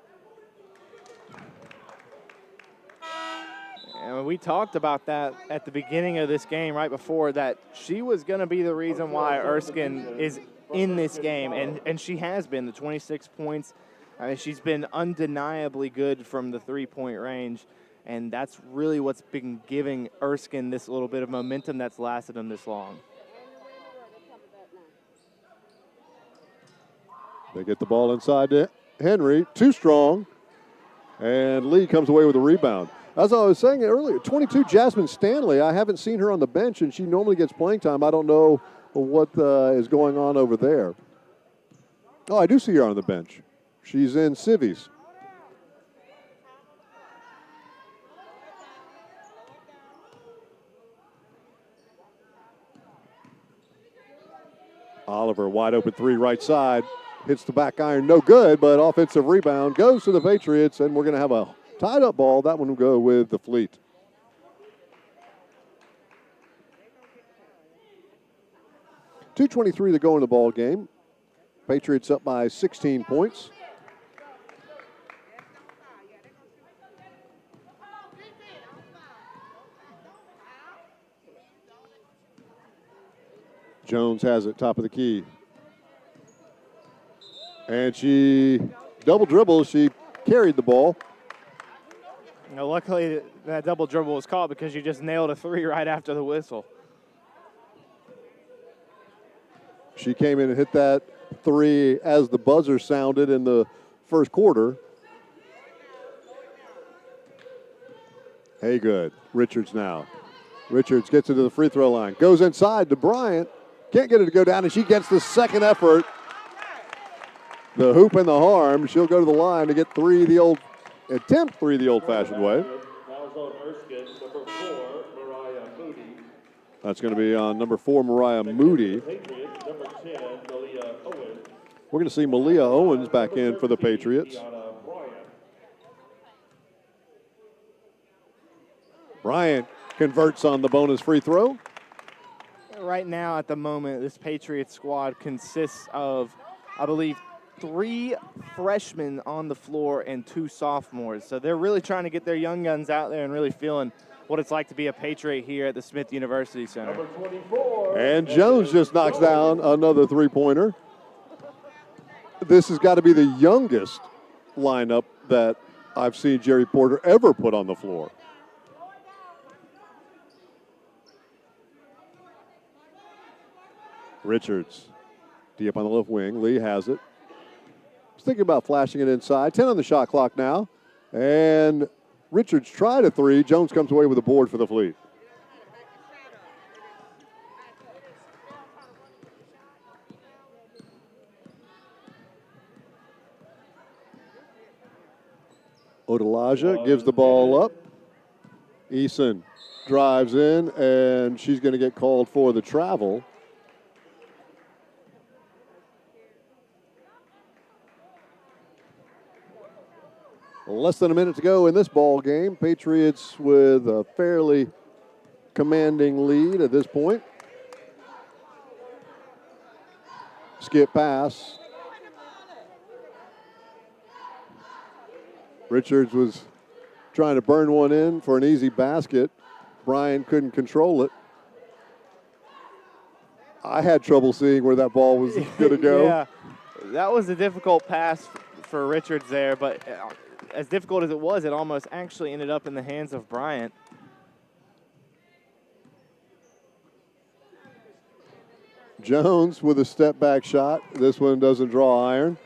And we talked about that at the beginning of this game right before, that she was going to be the reason why Erskine is in this game, and she has been. The 26 points. I mean, she's been undeniably good from the three-point range, and that's really what's been giving Erskine this little bit of momentum that's lasted them this long. They get the ball inside to Henry, too strong, and Lee comes away with a rebound. As I was saying earlier, 22, Jasmine Stanley, I haven't seen her on the bench, and she normally gets playing time. I don't know what is going on over there. Oh, I do see her on the bench. She's in civvies. Oliver, wide open three, right side. Hits the back iron, no good, but offensive rebound goes to the Patriots, and we're going to have a tied up ball. That one will go with the Fleet. .223 to go in the ball game. Patriots up by 16 points. Jones has it, top of the key. And she double dribbles. She carried the ball. Luckily, that double dribble was caught because you just nailed a three right after the whistle. She came in and hit that three as the buzzer sounded in the first quarter. Haygood. Richards now. Richards gets into the free throw line. Goes inside to Bryant. Can't get it to go down, and she gets the second effort. The hoop and the harm. She'll go to the line to get attempt three the old-fashioned way. Fouls on Erskine, number 4, Mariah Moody. That's going to be on number 4, Mariah Moody. Patriots, number 10, Malia Owens. We're going to see Malia Owens back in for the Patriots. Bryant converts on the bonus free throw. Right now, at the moment, this Patriots squad consists of, I believe, 3 freshmen on the floor and 2 sophomores. So they're really trying to get their young guns out there and really feeling what it's like to be a Patriot here at the Smith University Center. Number 24. And Jones just knocks down another three-pointer. This has got to be the youngest lineup that I've seen Jerry Porter ever put on the floor. Richards, deep on the left wing. Lee has it. He's thinking about flashing it inside. 10 on the shot clock now. And Richards tried a three. Jones comes away with a board for the Fleet. Odelaja gives the ball up. Eason drives in, and she's going to get called for the travel. Less than a minute to go in this ball game. Patriots with a fairly commanding lead at this point. Skip pass. Richards was trying to burn one in for an easy basket. Brian couldn't control it. I had trouble seeing where that ball was going to go. Yeah, that was a difficult pass for Richards there, but as difficult as it was, it almost actually ended up in the hands of Bryant. Jones with a step back shot. This one doesn't draw iron.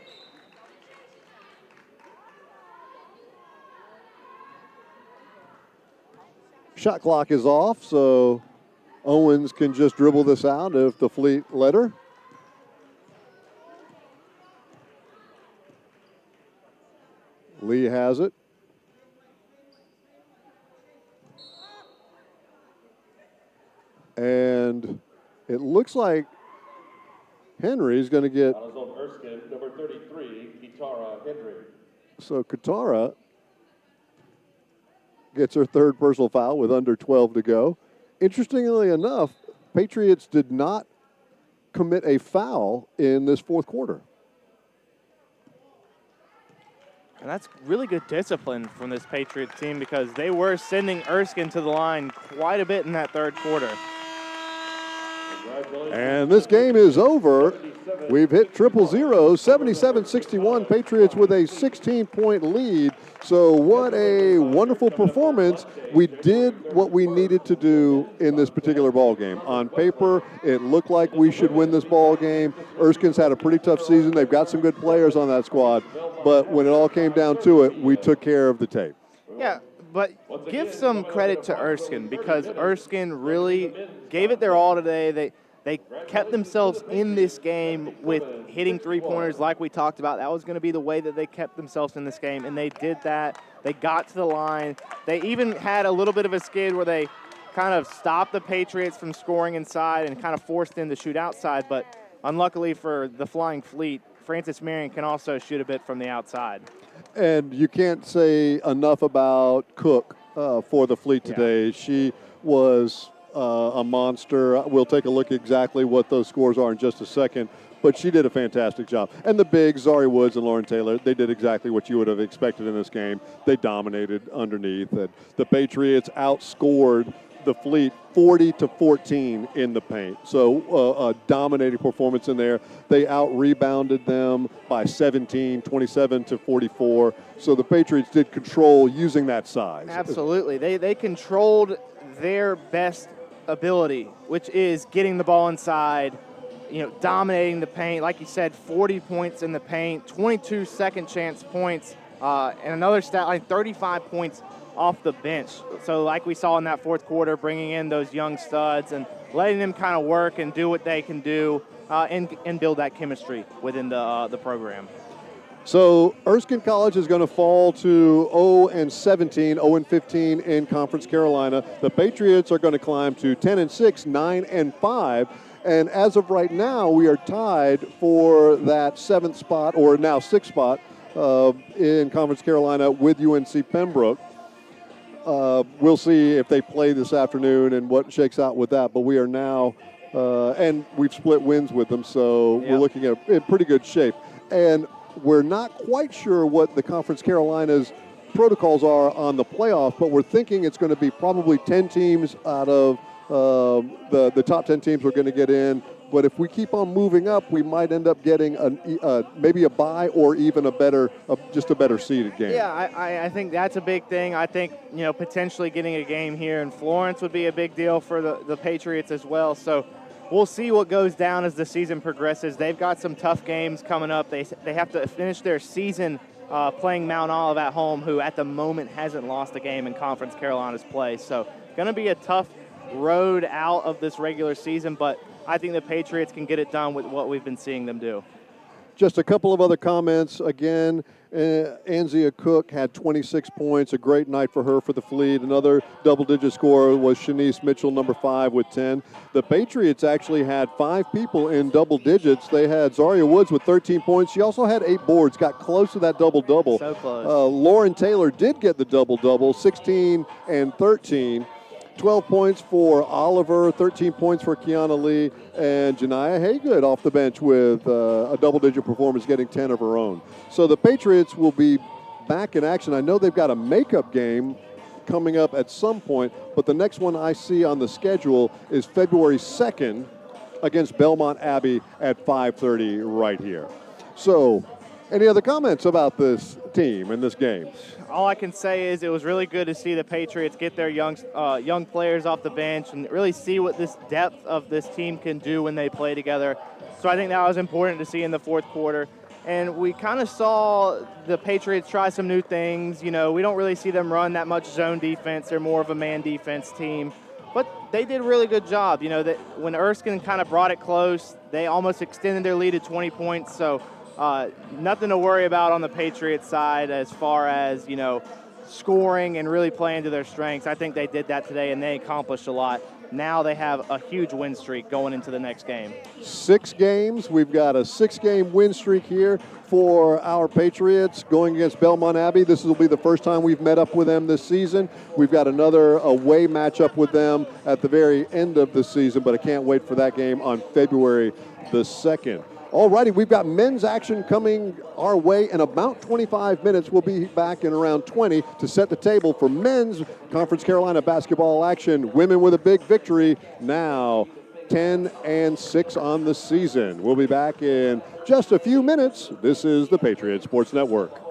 Shot clock is off, so Owens can just dribble this out if the Fleet let her. Lee has it. And it looks like Henry's going to get. Erskine, number 33, Kitara Henry. So Kitara gets her third personal foul with under 12 to go. Interestingly enough, Patriots did not commit a foul in this fourth quarter. And that's really good discipline from this Patriots team because they were sending Erskine to the line quite a bit in that third quarter. And this game is over. We've hit 000, 77-61. Patriots with a 16-point lead. So what a wonderful performance. We did what we needed to do in this particular ball game. On paper, it looked like we should win this ball game. Erskine's had a pretty tough season. They've got some good players on that squad. But when it all came down to it, we took care of the tape. Yeah, but give some credit to Erskine because Erskine really gave it their all today. They kept themselves in this game with hitting three-pointers like we talked about. That was going to be the way that they kept themselves in this game, and they did that. They got to the line. They even had a little bit of a skid where they kind of stopped the Patriots from scoring inside and kind of forced them to shoot outside, but unluckily for the Flying Fleet, Frances Marion can also shoot a bit from the outside. And you can't say enough about Cook for the Fleet today. Yeah. She was a monster. We'll take a look at exactly what those scores are in just a second, but she did a fantastic job. And the bigs, Zari Woods and Lauren Taylor, they did exactly what you would have expected in this game. They dominated underneath. And the Patriots outscored the Fleet 40-14 in the paint. So a dominating performance in there. They out-rebounded them by 17, 27-44. So the Patriots did control using that size. Absolutely. They controlled their best ability, which is getting the ball inside, dominating the paint. Like you said, 40 points in the paint, 22 second chance points, and another stat line, 35 points off the bench. So like we saw in that fourth quarter, bringing in those young studs and letting them kind of work and do what they can do and build that chemistry within the program. So Erskine College is going to fall to 0-17, 0-15 in Conference Carolina. The Patriots are going to climb to 10-6, 9-5. And as of right now, we are tied for that seventh spot, or now sixth spot, in Conference Carolina with UNC Pembroke. We'll see if they play this afternoon and what shakes out with that. But we are now, and we've split wins with them, so We're looking at in pretty good shape. And we're not quite sure what the Conference Carolinas protocols are on the playoff, but we're thinking it's going to be probably 10 teams out of the top 10 teams we're going to get in. But if we keep on moving up, we might end up getting maybe a bye or even just a better seeded game. Yeah, I think that's a big thing. I think, potentially getting a game here in Florence would be a big deal for the Patriots as well. So we'll see what goes down as the season progresses. They've got some tough games coming up. They have to finish their season playing Mount Olive at home, who at the moment hasn't lost a game in Conference Carolinas play. So going to be a tough road out of this regular season, but I think the Patriots can get it done with what we've been seeing them do. Just a couple of other comments. Again, Anzia Cook had 26 points, a great night for her for the Fleet. Another double-digit scorer was Shanice Mitchell, number 5, with 10. The Patriots actually had 5 people in double digits. They had Zaria Woods with 13 points. She also had 8 boards, got close to that double-double. So close. Lauren Taylor did get the double-double, 16 and 13. 12 points for Oliver, 13 points for Kiana Lee, and Janiyah Haygood off the bench with a double-digit performance, getting 10 of her own. So the Patriots will be back in action. I know they've got a makeup game coming up at some point, but the next one I see on the schedule is February 2nd against Belmont Abbey at 5:30 right here. So, any other comments about this team and this game? All I can say is it was really good to see the Patriots get their young players off the bench and really see what this depth of this team can do when they play together. So I think that was important to see in the fourth quarter. And we kind of saw the Patriots try some new things. We don't really see them run that much zone defense. They're more of a man defense team. But they did a really good job. That when Erskine kind of brought it close, they almost extended their lead to 20 points. So nothing to worry about on the Patriots side as far as, scoring and really playing to their strengths. I think they did that today, and they accomplished a lot. Now they have a huge win streak going into the next game. 6 games. We've got a 6-game win streak here for our Patriots going against Belmont Abbey. This will be the first time we've met up with them this season. We've got another away matchup with them at the very end of the season, but I can't wait for that game on February the 2nd. All righty, we've got men's action coming our way in about 25 minutes. We'll be back in around 20 to set the table for men's Conference Carolina basketball action. Women with a big victory, now 10-6 on the season. We'll be back in just a few minutes. This is the Patriot Sports Network.